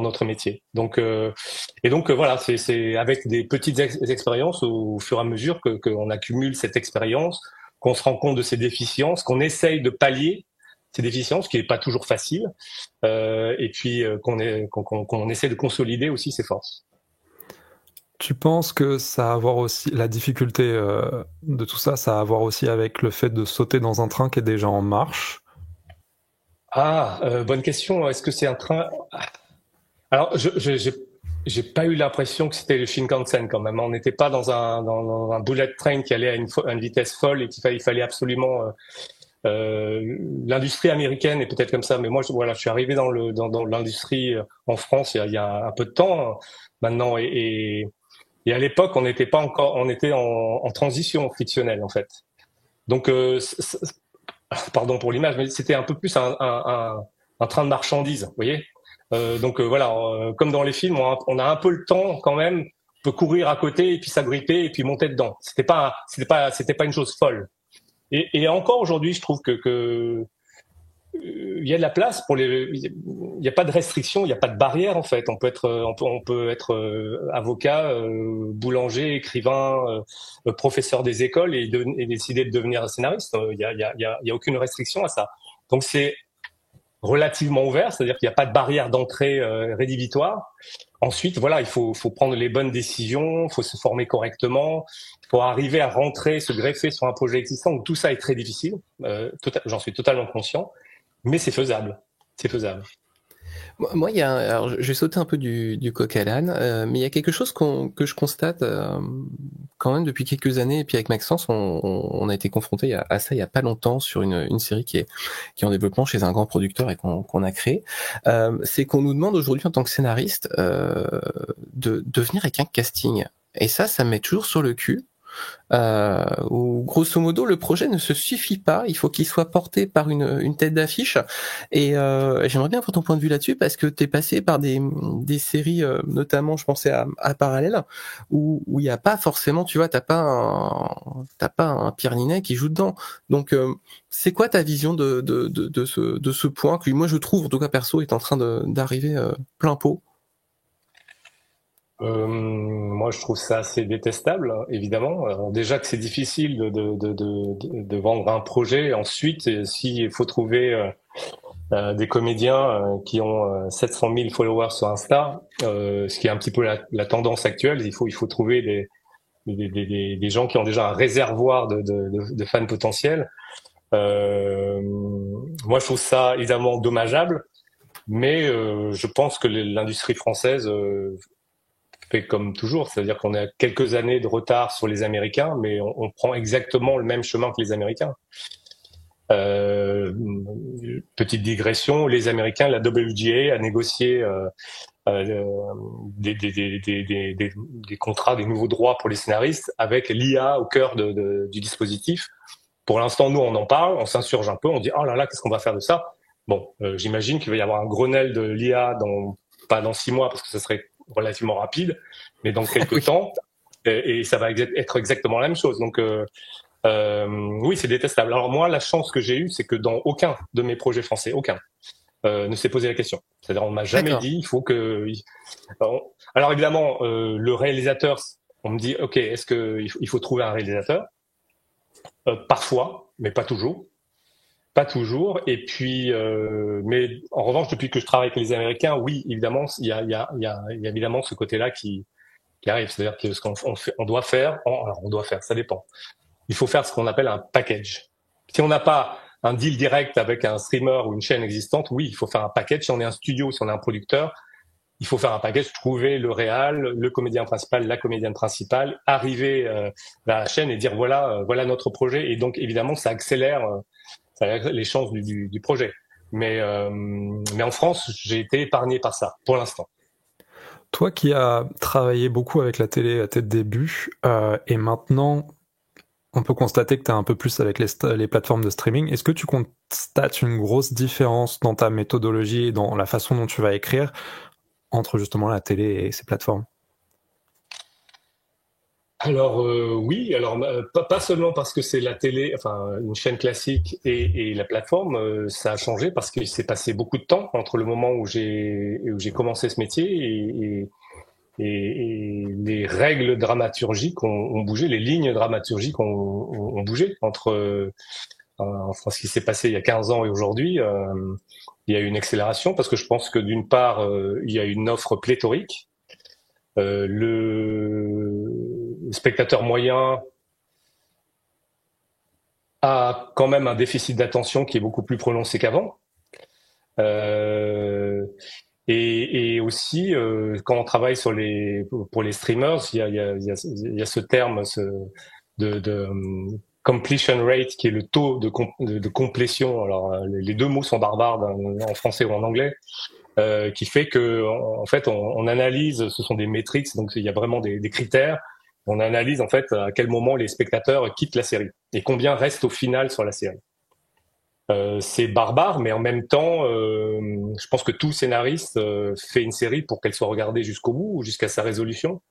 notre métier. Donc voilà, c'est avec des petites expériences au fur et à mesure qu'on accumule cette expérience, qu'on se rend compte de ses déficiences, qu'on essaye de pallier ces déficiences, ce qui n'est pas toujours facile, et puis qu'on essaie de consolider aussi ses forces. Tu penses que ça a à voir aussi, la difficulté de tout ça, ça a à voir aussi avec le fait de sauter dans un train qui est déjà en marche? Bonne question. Est-ce que c'est un train? Alors, j'ai pas eu l'impression que c'était le Shinkansen quand même. On n'était pas dans un bullet train qui allait à une vitesse folle et qu'il fallait absolument. L'industrie américaine est peut-être comme ça, mais moi, je suis arrivé dans l'industrie en France il y a un peu de temps maintenant, et à l'époque, on n'était pas encore, on était en transition frictionnelle en fait. Donc, pardon pour l'image, mais c'était un peu plus un train de marchandises, vous voyez. Comme dans les films, on a un peu le temps quand même, on peut courir à côté et puis s'agripper et puis monter dedans. C'était pas une chose folle. Et encore aujourd'hui, je trouve que il y a de la place pour il n'y a pas de restriction, il n'y a pas de barrière en fait. On peut être avocat, boulanger, écrivain, professeur des écoles et décider de devenir scénariste. Il y a aucune restriction à ça. Donc c'est relativement ouvert, c'est-à-dire qu'il n'y a pas de barrière d'entrée rédhibitoire. Ensuite, voilà, il faut prendre les bonnes décisions, il faut se former correctement, il faut arriver à rentrer, se greffer sur un projet existant. Donc tout ça est très difficile. J'en suis totalement conscient. Mais c'est faisable. C'est faisable. Moi, alors, je vais sauter un peu du coq à l'âne, mais il y a quelque chose que je constate quand même depuis quelques années. Et puis avec Maxence, on a été confronté à ça il y a pas longtemps sur une série qui est en développement chez un grand producteur et qu'on a créé. C'est qu'on nous demande aujourd'hui en tant que scénariste de venir avec un casting. Et ça me met toujours sur le cul. Où grosso modo le projet ne se suffit pas, il faut qu'il soit porté par une tête d'affiche et j'aimerais bien avoir ton point de vue là-dessus parce que t'es passé par des séries notamment je pensais à Parallèle où il y a pas forcément, tu vois, t'as pas un Pierre Ninet qui joue dedans, donc c'est quoi ta vision de ce point que moi je trouve en tout cas perso est en train d'arriver plein pot? Moi, je trouve ça assez détestable, évidemment. Alors, déjà que c'est difficile de vendre un projet. Ensuite, s'il faut trouver des comédiens qui ont 700 000 followers sur Insta, ce qui est un petit peu la tendance actuelle, il faut trouver des gens qui ont déjà un réservoir de fans potentiels. Moi, je trouve ça évidemment dommageable, mais je pense que l'industrie française fait comme toujours, c'est-à-dire qu'on a quelques années de retard sur les Américains, mais on prend exactement le même chemin que les Américains. Petite digression, les Américains, la WGA a négocié des contrats, des nouveaux droits pour les scénaristes avec l'IA au cœur du dispositif. Pour l'instant, nous, on en parle, on s'insurge un peu, on dit « Oh là là, qu'est-ce qu'on va faire de ça ?» Bon, j'imagine qu'il va y avoir un Grenelle de l'IA pas dans 6 mois, parce que ça serait relativement rapide, mais dans quelques temps, et ça va être exactement la même chose. Donc, oui, c'est détestable. Alors moi, la chance que j'ai eue, c'est que dans aucun de mes projets français, aucun, ne s'est posé la question. C'est-à-dire, on m'a jamais dit, il faut que... Alors évidemment, le réalisateur, on me dit, ok, est-ce qu'il faut trouver un réalisateur? Parfois, mais pas toujours. Pas toujours. Et puis, mais en revanche, depuis que je travaille avec les Américains, oui, évidemment, il y a évidemment ce côté-là qui arrive. C'est-à-dire que ce on doit faire, ça dépend. Il faut faire ce qu'on appelle un package. Si on n'a pas un deal direct avec un streamer ou une chaîne existante, oui, il faut faire un package. Si on est un studio, si on est un producteur, il faut faire un package, trouver le réal, le comédien principal, la comédienne principale, arriver à la chaîne et dire voilà notre projet. Et donc, évidemment, ça accélère les chances du projet. Mais en France, j'ai été épargné par ça, pour l'instant. Toi qui as travaillé beaucoup avec la télé à tes débuts, et maintenant, on peut constater que tu es un peu plus avec les plateformes de streaming. Est-ce que tu constates une grosse différence dans ta méthodologie et dans la façon dont tu vas écrire entre justement la télé et ces plateformes ? Alors oui, alors pas seulement parce que c'est la télé, enfin une chaîne classique et la plateforme, ça a changé parce qu'il s'est passé beaucoup de temps entre le moment où j'ai commencé ce métier et les règles dramaturgiques ont bougé, les lignes dramaturgiques ont bougé entre ce qui s'est passé il y a 15 ans et aujourd'hui. Il y a eu une accélération parce que je pense que d'une part, il y a une offre pléthorique. Le spectateur moyen a quand même un déficit d'attention qui est beaucoup plus prononcé qu'avant. Et aussi, quand on travaille pour les streamers, il y a ce terme de completion rate qui est le taux de complétion. Alors, les deux mots sont barbares en français ou en anglais. Qui fait que en fait on analyse, ce sont des métriques, donc il y a vraiment des critères. On analyse en fait à quel moment les spectateurs quittent la série et combien restent au final sur la série. C'est barbare, mais en même temps, je pense que tout scénariste fait une série pour qu'elle soit regardée jusqu'au bout, jusqu'à sa résolution,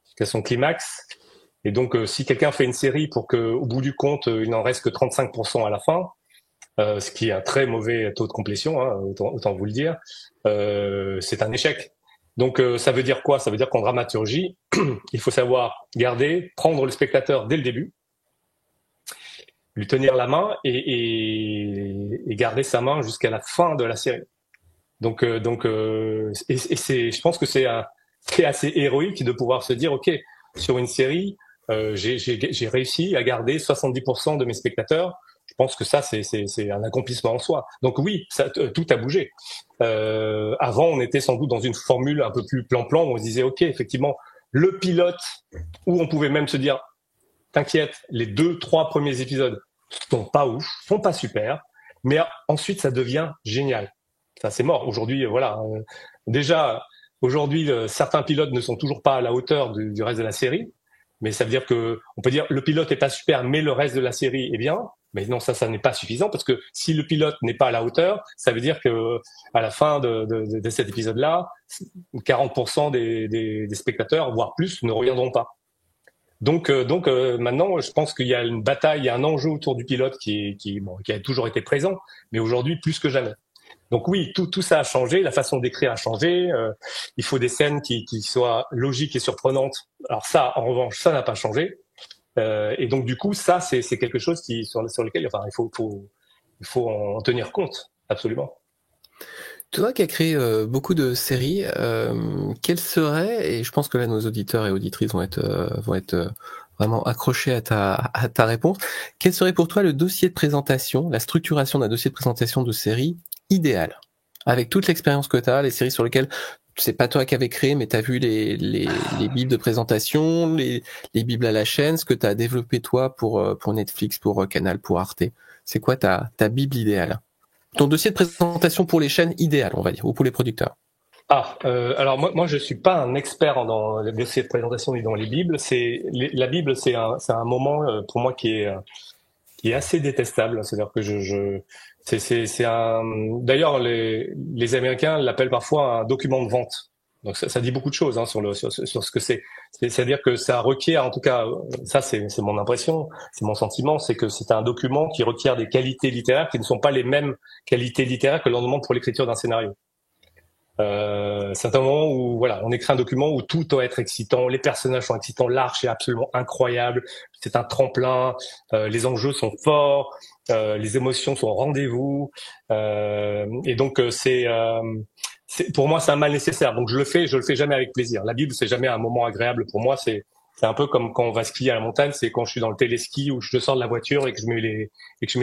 jusqu'à son climax. Et donc, si quelqu'un fait une série pour que, au bout du compte, il n'en reste que 35% à la fin, ce qui est un très mauvais taux de complétion, hein, autant vous le dire, c'est un échec. Donc ça veut dire quoi? Ça veut dire qu'en dramaturgie, il faut savoir prendre le spectateur dès le début, lui tenir la main et garder sa main jusqu'à la fin de la série. Donc je pense que c'est assez héroïque de pouvoir se dire, ok, sur une série, j'ai réussi à garder 70% de mes spectateurs. Je pense que ça, c'est un accomplissement en soi. Donc oui, tout a bougé. Avant, on était sans doute dans une formule un peu plus plan-plan, où on se disait, ok, effectivement, le pilote, où on pouvait même se dire, t'inquiète, les 2-3 premiers épisodes sont pas ouf, sont pas super, mais ensuite, ça devient génial. Ça, c'est mort. Aujourd'hui, voilà. Déjà, aujourd'hui, certains pilotes ne sont toujours pas à la hauteur du reste de la série, mais ça veut dire que on peut dire le pilote est pas super, mais le reste de la série est bien. Mais non, ça n'est pas suffisant, parce que si le pilote n'est pas à la hauteur, ça veut dire que à la fin de cet épisode-là, 40% des spectateurs, voire plus, ne reviendront pas. Donc maintenant, je pense qu'il y a une bataille, il y a un enjeu autour du pilote qui a toujours été présent, mais aujourd'hui plus que jamais. Donc oui, tout ça a changé, la façon d'écrire a changé. Il faut des scènes qui soient logiques et surprenantes. Alors ça, en revanche, ça n'a pas changé. Et donc du coup, ça c'est quelque chose sur lequel il faut en tenir compte, absolument. Toi qui as créé beaucoup de séries, quelles seraient, et je pense que là nos auditeurs et auditrices vont être vraiment accrochés à ta réponse, quel serait pour toi le dossier de présentation, la structuration d'un dossier de présentation de série idéal, avec toute l'expérience que tu as, les séries sur lesquelles c'est pas toi qui avais créé, mais tu as vu les bibles de présentation, les bibles à la chaîne, ce que tu as développé toi pour Netflix, pour Canal, pour Arte. C'est quoi ta bible idéale? Ton dossier de présentation pour les chaînes idéal, on va dire, ou pour les producteurs. Alors moi je suis pas un expert dans les dossiers de présentation ni dans les bibles. La Bible, c'est un moment pour moi qui est assez détestable. C'est-à-dire que d'ailleurs les Américains l'appellent parfois un document de vente. Donc ça dit beaucoup de choses sur ce que c'est. C'est-à-dire que ça requiert, en tout cas, ça c'est mon impression, c'est mon sentiment, c'est que c'est un document qui requiert des qualités littéraires qui ne sont pas les mêmes qualités littéraires que l'on demande pour l'écriture d'un scénario. C'est un moment où voilà, on écrit un document où tout doit être excitant, les personnages sont excitants, l'arche est absolument incroyable, c'est un tremplin, les enjeux sont forts, les émotions sont au rendez-vous, et donc pour moi c'est un mal nécessaire. Donc je le fais jamais avec plaisir. La Bible, c'est jamais un moment agréable pour moi. C'est un peu comme quand on va skier à la montagne, c'est quand je suis dans le téléski où je sors de la voiture et que je mets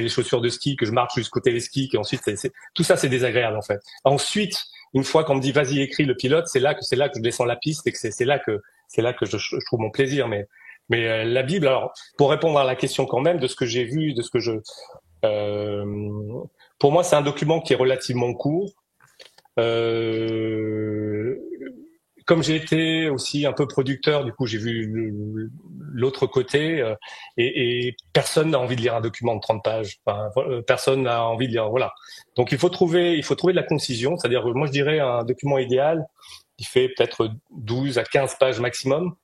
les chaussures de ski, que je marche jusqu'au téléski, et ensuite tout ça c'est désagréable en fait. Ensuite, une fois qu'on me dit vas-y écris le pilote, c'est là que je descends la piste et que c'est là que je trouve mon plaisir. Mais la Bible, alors pour répondre à la question quand même de ce que j'ai vu, de ce que pour moi c'est un document qui est relativement court. Comme j'ai été aussi un peu producteur, du coup j'ai vu l'autre côté et personne n'a envie de lire un document de 30 pages. Enfin, personne n'a envie de lire. Voilà. Donc il faut trouver de la concision. C'est-à-dire, moi je dirais un document idéal, il fait peut-être 12 à 15 pages maximum.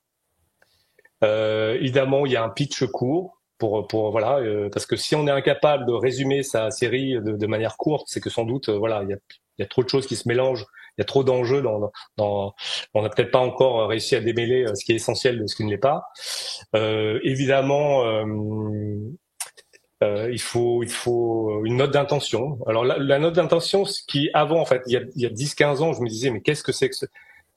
Évidemment, il y a un pitch court voilà, parce que si on est incapable de résumer sa série de manière courte, c'est que sans doute voilà, il y a trop de choses qui se mélangent. Il y a trop d'enjeux on n'a peut-être pas encore réussi à démêler ce qui est essentiel de ce qui ne l'est pas. Évidemment, il faut une note d'intention. Alors la note d'intention, ce qui avant, en fait, il y a 10-15 ans, je me disais mais qu'est-ce que c'est que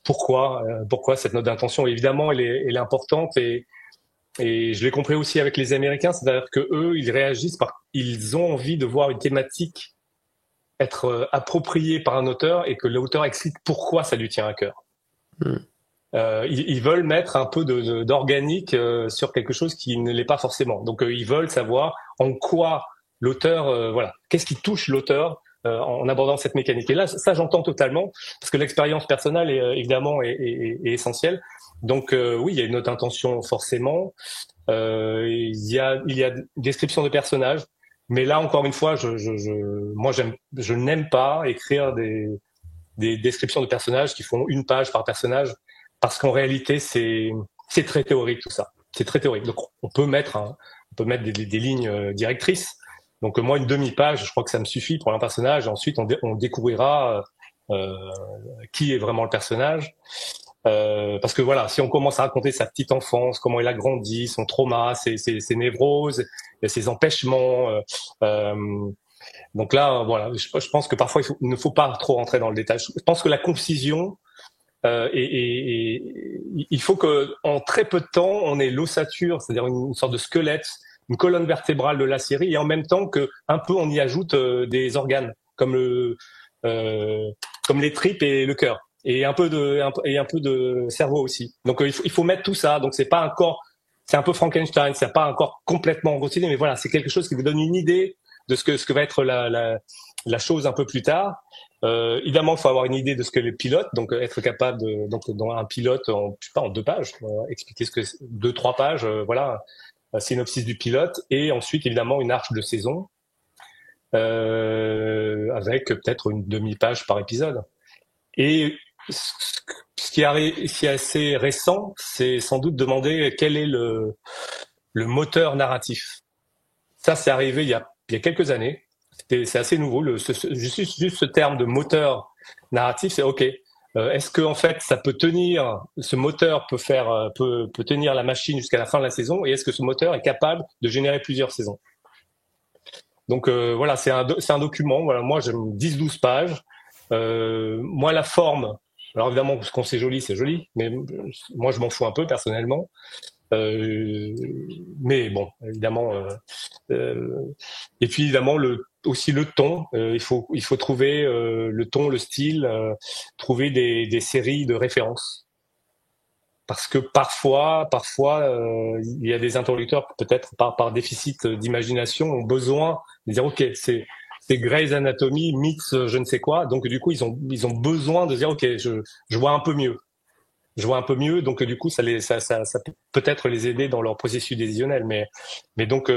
pourquoi cette note d'intention? Évidemment, elle est importante et je l'ai compris aussi avec les Américains, c'est-à-dire que eux, ils réagissent ils ont envie de voir une thématique être approprié par un auteur et que l'auteur explique pourquoi ça lui tient à cœur. Ils veulent mettre un peu d'organique sur quelque chose qui ne l'est pas forcément. Donc ils veulent savoir en quoi l'auteur, voilà, qu'est-ce qui touche l'auteur en abordant cette mécanique. Et là, ça j'entends totalement parce que l'expérience personnelle évidemment est essentielle. Donc oui, il y a une note d'intention forcément. Il y a description de personnages. Mais là, encore une fois, je n'aime pas écrire des descriptions de personnages qui font une page par personnage, parce qu'en réalité, c'est très théorique tout ça. C'est très théorique. Donc, on peut mettre des lignes directrices, Donc moi, une demi-page, je crois que ça me suffit pour un personnage. Ensuite, on découvrira qui est vraiment le personnage. Parce que voilà, si on commence à raconter sa petite enfance, comment il a grandi, son trauma, ses névroses, ses empêchements, donc là, voilà, je pense que parfois il ne faut pas trop rentrer dans le détail. Je pense que la concision et il faut que en très peu de temps, on ait l'ossature, c'est-à-dire une sorte de squelette, une colonne vertébrale de la série, et en même temps que un peu on y ajoute des organes comme comme les tripes et le cœur. Et un peu de cerveau aussi. Donc il faut mettre tout ça. Donc c'est un peu Frankenstein, c'est pas encore complètement reconcilié, mais voilà, c'est quelque chose qui vous donne une idée de ce que va être la chose un peu plus tard. Évidemment, il faut avoir une idée de ce que les pilotes, donc être capable donc dans un pilote en 2 pages, expliquer ce que 2-3 pages, voilà, un synopsis du pilote, et ensuite évidemment une arche de saison avec peut-être une demi-page par épisode. Et ce qui est assez récent, c'est sans doute demander quel est le moteur narratif. Ça, c'est arrivé il y a quelques années. C'est assez nouveau. Juste ce terme de moteur narratif, c'est OK. Est-ce que en fait, ça peut tenir, ce moteur peut tenir la machine jusqu'à la fin de la saison, et est-ce que ce moteur est capable de générer plusieurs saisons? Donc voilà, c'est un document. Voilà, moi j'aime 10-12 pages. Moi, la forme, alors évidemment, parce qu'on c'est joli, mais moi, je m'en fous un peu personnellement. Mais bon, évidemment. Et puis évidemment, aussi le ton. Il faut trouver le ton, le style, trouver des séries de référence. Parce que parfois, il y a des interlocuteurs qui peut-être par déficit d'imagination ont besoin de dire OK, c'est Grey's Anatomy meets je ne sais quoi, donc du coup ils ont besoin de dire OK, je vois un peu mieux, donc du coup ça peut peut-être les aider dans leur processus décisionnel, mais donc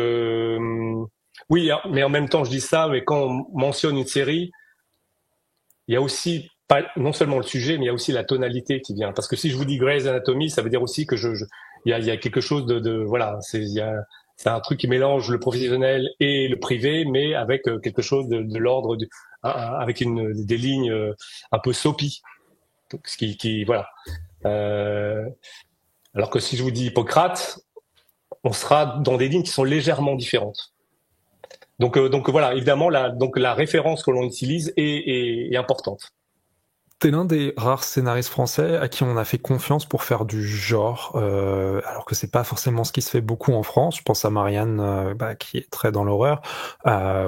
oui, mais en même temps je dis ça, mais quand on mentionne une série, il y a aussi pas non seulement le sujet, mais il y a aussi la tonalité qui vient, parce que si je vous dis Grey's Anatomy, ça veut dire aussi que il y a quelque chose de voilà, c'est un truc qui mélange le professionnel et le privé, mais avec quelque chose de l'ordre avec des lignes un peu soapy. Donc, ce qui voilà. Alors que si je vous dis Hippocrate, on sera dans des lignes qui sont légèrement différentes. Donc voilà, évidemment, la référence que l'on utilise est importante. T'es l'un des rares scénaristes français à qui on a fait confiance pour faire du genre, alors que c'est pas forcément ce qui se fait beaucoup en France. Je pense à Marianne, qui est très dans l'horreur,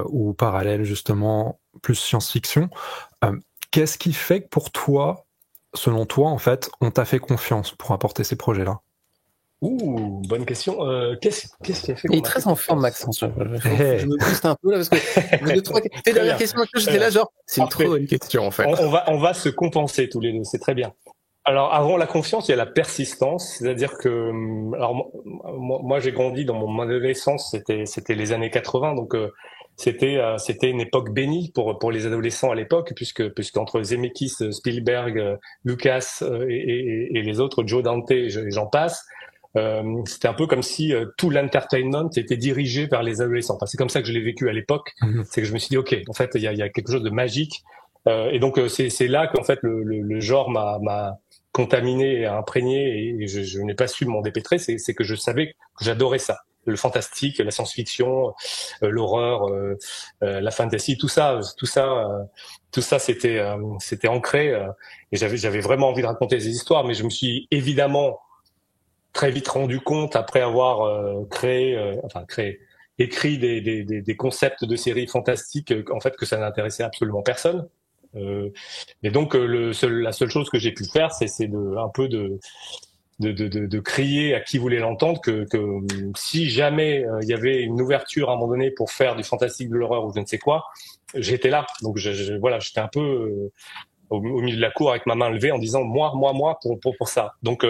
ou Parallèle, justement, plus science-fiction. Qu'est-ce qui fait que pour toi, selon toi, en fait, on t'a fait confiance pour apporter ces projets-là? Ouh, bonne question. Qu'est-ce qui a fait? Il est très en forme, Maxence. Je me booste un peu là parce que tes dernières questions, j'étais là genre, c'est une trop bonne question en fait. On va se compenser tous les deux, c'est très bien. Alors avant la confiance, il y a la persistance, c'est-à-dire que alors moi j'ai grandi dans mon adolescence, c'était les années 80, donc c'était une époque bénie pour les adolescents à l'époque, puisque entre Zemeckis, Spielberg, Lucas et les autres, Joe Dante et j'en passe. C'était un peu comme si tout l'entertainment était dirigé vers les adolescents. Enfin, c'est comme ça que je l'ai vécu à l'époque. C'est que je me suis dit, ok, en fait, il y a quelque chose de magique. Et donc c'est là qu'en fait le genre m'a contaminé et imprégné, et je n'ai pas su m'en dépêtrer. C'est que je savais que j'adorais ça, le fantastique, la science-fiction, l'horreur, la fantasy, tout ça, c'était ancré. Et j'avais vraiment envie de raconter ces histoires, mais je me suis évidemment très vite rendu compte, après avoir écrit des concepts de séries fantastiques, en fait, que ça n'intéressait absolument personne. Et donc la seule chose que j'ai pu faire, c'est un peu de crier à qui voulait l'entendre que si jamais il y avait une ouverture à un moment donné pour faire du fantastique, de l'horreur ou je ne sais quoi, j'étais là. Donc voilà, j'étais un peu au milieu de la cour avec ma main levée en disant moi pour ça. Donc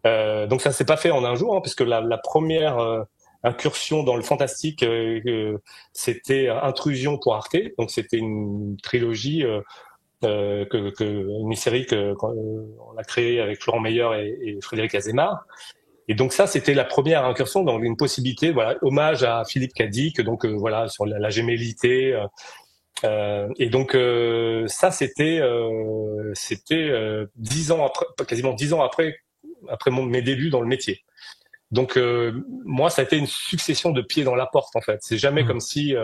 ça s'est pas fait en un jour, hein, puisque la première incursion dans le fantastique, c'était Intrusion pour Arte. Donc c'était une trilogie, une série qu'on a créée avec Florent Meyer et Frédéric Azémar. Et donc ça, c'était la première incursion dans une possibilité, voilà, hommage à Philippe Cadic, donc voilà, sur la gémellité. Et donc ça, c'était 10 ans après, quasiment 10 ans après mes débuts dans le métier. Donc moi, ça a été une succession de pieds dans la porte en fait. C'est jamais comme si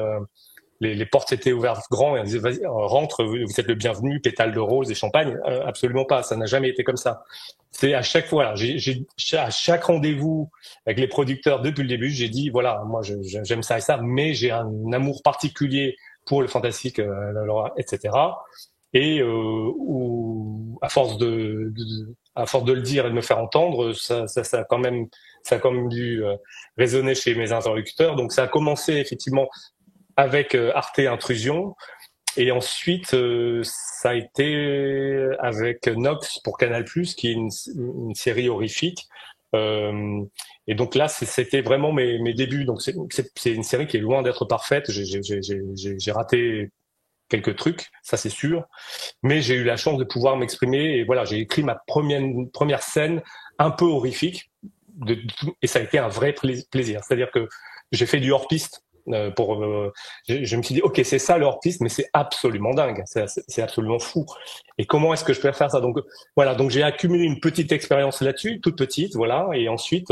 les portes s'étaient ouvertes grand et on disait vas-y rentre, vous êtes le bienvenu, pétale de rose et champagne. Absolument pas, ça n'a jamais été comme ça. C'est à chaque fois, à chaque rendez-vous avec les producteurs depuis le début, j'ai dit voilà, moi j'aime ça et ça, mais j'ai un amour particulier pour le fantastique, etc. Et à force de le dire et de me faire entendre, ça a quand même dû résonner chez mes interlocuteurs. Donc ça a commencé effectivement avec Arte Intrusion, et ensuite ça a été avec Nox pour Canal+, qui est une série horrifique. Et donc là, c'était vraiment mes débuts. Donc c'est une série qui est loin d'être parfaite. J'ai raté quelques trucs, ça c'est sûr, mais j'ai eu la chance de pouvoir m'exprimer. Et voilà, j'ai écrit ma première scène un peu horrifique, et ça a été un vrai plaisir. C'est-à-dire que j'ai fait du hors-piste. Je me suis dit ok, c'est ça le hors-piste, mais c'est absolument dingue, c'est absolument fou. Et comment est-ce que je peux faire ça? Donc voilà, donc j'ai accumulé une petite expérience là-dessus, toute petite, voilà. Et ensuite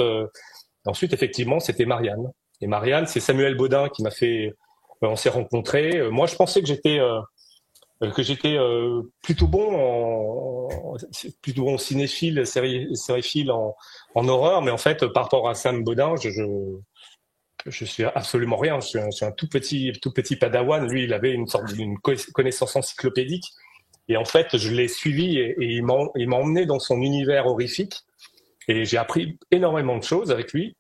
effectivement, c'était Marianne. Et Marianne, c'est Samuel Baudin qui m'a fait. On s'est rencontrés. Moi, je pensais que j'étais plutôt bon cinéphile, sériephile en horreur, mais en fait, par rapport à Sam Baudin, je suis absolument rien. Je suis un tout petit padawan. Lui, il avait une sorte d'une connaissance encyclopédique. Et en fait, je l'ai suivi et il m'a emmené dans son univers horrifique. Et j'ai appris énormément de choses avec lui.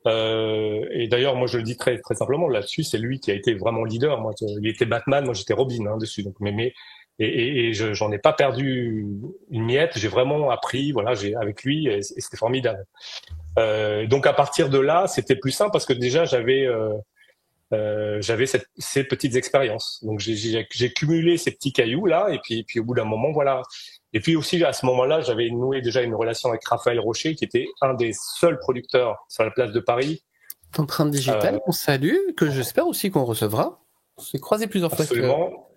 Et d'ailleurs, moi, je le dis très très simplement. Là-dessus, c'est lui qui a été vraiment leader. Moi, il était Batman, moi j'étais Robin dessus. Donc, j'en ai pas perdu une miette. J'ai vraiment appris. Voilà, avec lui et c'était formidable. Donc à partir de là, c'était plus simple parce que déjà j'avais ces petites expériences. Donc j'ai cumulé ces petits cailloux là, et puis au bout d'un moment, voilà. Et puis aussi à ce moment-là, j'avais noué déjà une relation avec Raphaël Rocher, qui était un des seuls producteurs sur la place de Paris. D'Empreinte Digitale, qu'on salue, que j'espère aussi qu'on recevra. On s'est croisé plusieurs fois. Absolument.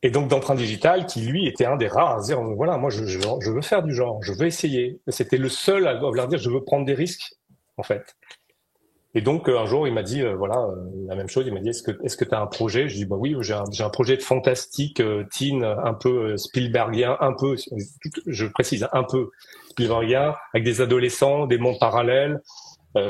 Et donc d'Empreinte Digitale, qui lui était un des rares à dire voilà, moi je veux faire du genre, je veux essayer. C'était le seul à vouloir dire je veux prendre des risques en fait. Et donc un jour il m'a dit la même chose, il m'a dit est-ce que tu as un projet? Je dis bah oui, j'ai un projet de fantastique teen, un peu Spielbergien, un peu, je précise, un peu Spielbergien, avec des adolescents, des mondes parallèles.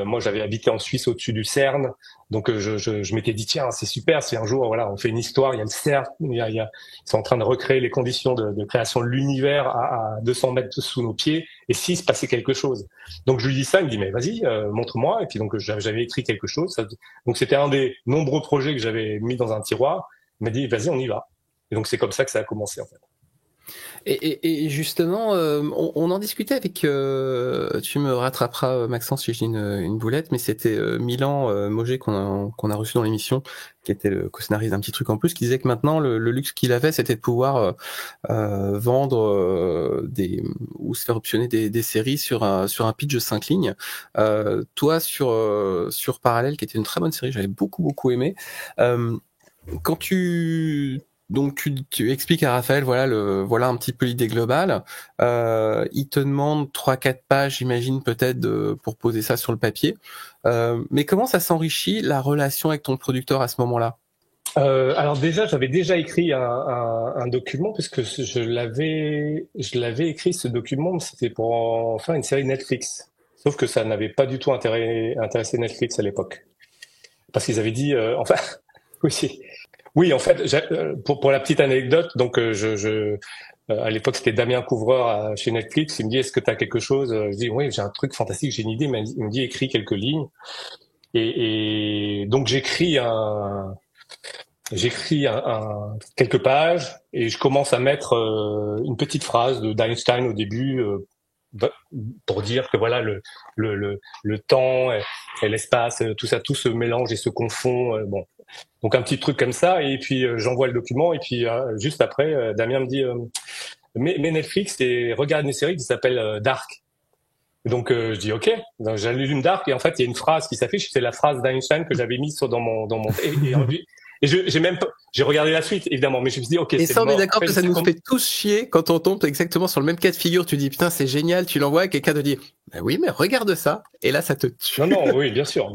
Moi, j'avais habité en Suisse au-dessus du CERN, donc je m'étais dit tiens, c'est super si un jour voilà, on fait une histoire, il y a le CERN, ils sont en train de recréer les conditions de création de l'univers à 200 mètres sous nos pieds, et s'il se passait quelque chose. Donc je lui dis ça, il me dit mais vas-y, montre-moi, et puis donc j'avais écrit quelque chose. Donc c'était un des nombreux projets que j'avais mis dans un tiroir. Il m'a dit vas-y, on y va. Et donc c'est comme ça que ça a commencé en fait. Et justement, on en discutait avec, tu me rattraperas Maxence si je dis une boulette, mais c'était Milan Mauger qu'on a reçu dans l'émission, qui était le co-scénariste d'un petit truc en plus, qui disait que maintenant le luxe qu'il avait, c'était de pouvoir vendre ou se faire optionner des séries sur un pitch de 5 lignes. Toi sur Parallèle, qui était une très bonne série, j'avais beaucoup aimé. Quand tu expliques à Raphaël, voilà un petit peu l'idée globale. Il te demande 3-4 pages, j'imagine, peut-être pour poser ça sur le papier. Mais comment ça s'enrichit la relation avec ton producteur à ce moment-là? Alors déjà, j'avais déjà écrit un document, puisque je l'avais écrit ce document, mais c'était pour en faire une série Netflix. Sauf que ça n'avait pas du tout intéressé Netflix à l'époque, parce qu'ils avaient dit, Oui, en fait, pour la petite anecdote, donc à l'époque c'était Damien Couvreur chez Netflix. Il me dit est-ce que tu as quelque chose? Je dis oui, j'ai un truc fantastique, j'ai une idée. Mais il me dit écris quelques lignes. Et donc j'écris quelques pages et je commence à mettre une petite phrase d'Einstein au début. Pour dire que voilà le temps et l'espace, tout ça, tout se mélange et se confond. Bon, donc un petit truc comme ça, et puis j'envoie le document, et puis juste après, Damien me dit mais Netflix regarde une série qui s'appelle Dark. Donc je dis ok, donc, j'allume Dark et en fait il y a une phrase qui s'affiche, c'est la phrase d'Einstein que j'avais mise dans mon et j'ai regardé la suite évidemment, mais je me suis dit ok. Et c'est ça on est mort. d'accord que ça nous fait tous chier quand on tombe exactement sur le même cas de figure. Tu dis putain c'est génial, tu l'envoies et quelqu'un te dit bah oui mais regarde ça et là ça te tue. Non oui bien sûr.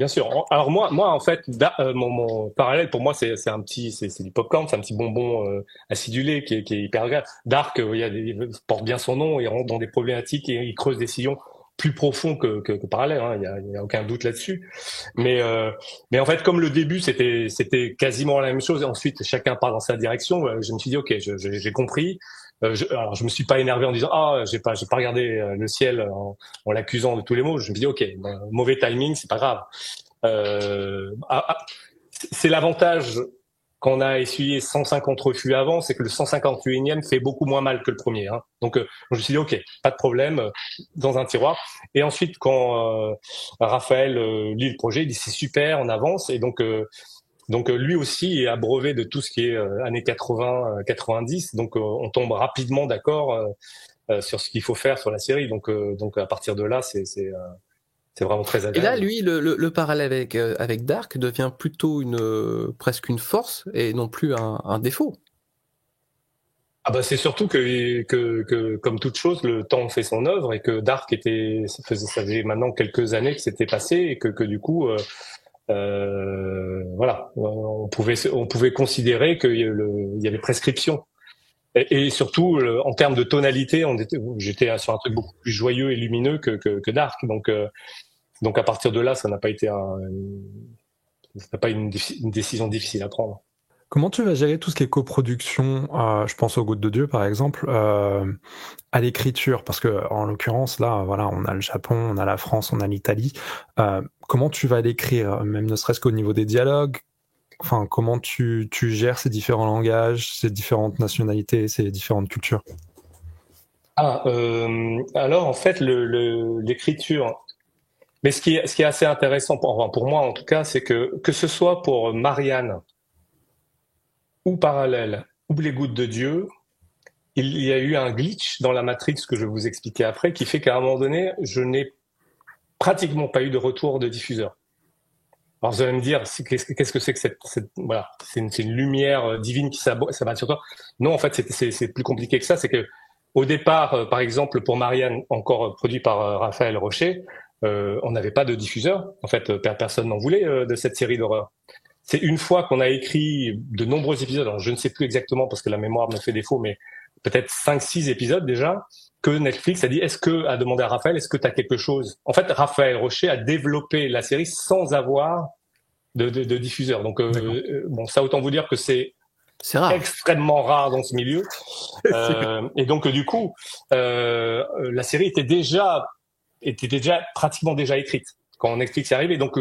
Alors moi en fait mon parallèle pour moi c'est du popcorn, c'est un petit bonbon acidulé qui est hyper agréable. Dark il porte bien son nom, il rentre dans des problématiques et il creuse des sillons plus profond que parallèle, hein. Il y a aucun doute là-dessus. Mais en fait, comme le début c'était quasiment la même chose, et ensuite chacun part dans sa direction, je me suis dit ok, j'ai compris. Alors je me suis pas énervé en disant j'ai pas regardé le ciel en l'accusant de tous les maux. Je me suis dit ok, mauvais timing, c'est pas grave. C'est l'avantage qu'on a essuyé 150 refus avant, c'est que le 151e fait beaucoup moins mal que le premier. Hein. Donc je me suis dit, ok, pas de problème, dans un tiroir. Et ensuite, quand Raphaël lit le projet, il dit, c'est super, on avance. Et donc lui aussi est abreuvé de tout ce qui est années 80, 90. Donc on tombe rapidement d'accord sur ce qu'il faut faire sur la série. Donc à partir de là, c'est vraiment très agréable. Et là, lui, le parallèle avec Dark devient plutôt presque une force et non plus un défaut. Ah bah c'est surtout que comme toute chose, le temps fait son œuvre et que Dark ça faisait maintenant quelques années que c'était passé et que du coup, voilà, on pouvait considérer qu'il y avait prescription. Et surtout, en termes de tonalité, j'étais sur un truc beaucoup plus joyeux et lumineux que Dark. Donc à partir de là, ça n'a pas été une décision difficile à prendre. Comment tu vas gérer tout ce qui est coproduction, je pense aux Gouttes de Dieu par exemple, à l'écriture, parce que en l'occurrence là, voilà, on a le Japon, on a la France, on a l'Italie. Comment tu vas l'écrire, même ne serait-ce qu'au niveau des dialogues? Enfin, comment tu gères ces différents langages, ces différentes nationalités, ces différentes cultures? Alors en fait, l'écriture. Mais ce qui est assez intéressant pour moi en tout cas, c'est que ce soit pour Marianne ou Parallèle ou Les Gouttes de Dieu, il y a eu un glitch dans la Matrix que je vais vous expliquer après, qui fait qu'à un moment donné, je n'ai pratiquement pas eu de retour de diffuseur. Alors vous allez me dire, qu'est-ce que c'est que voilà, c'est une lumière divine qui s'abat sur toi. Non, en fait, c'est plus compliqué que ça. C'est que au départ, par exemple, pour Marianne, encore produit par Raphaël Rocher, on n'avait pas de diffuseur. En fait, personne n'en voulait de cette série d'horreur. C'est une fois qu'on a écrit de nombreux épisodes, alors je ne sais plus exactement parce que la mémoire me fait défaut, mais peut-être 5-6 épisodes déjà, que Netflix a demandé à Raphaël, est-ce que tu as quelque chose? En fait, Raphaël Rocher a développé la série sans avoir de diffuseur. Donc, bon, ça autant vous dire que c'est extrêmement rare dans ce milieu. Et donc, du coup, la série était déjà pratiquement déjà écrite quand Netflix est arrivé. Donc,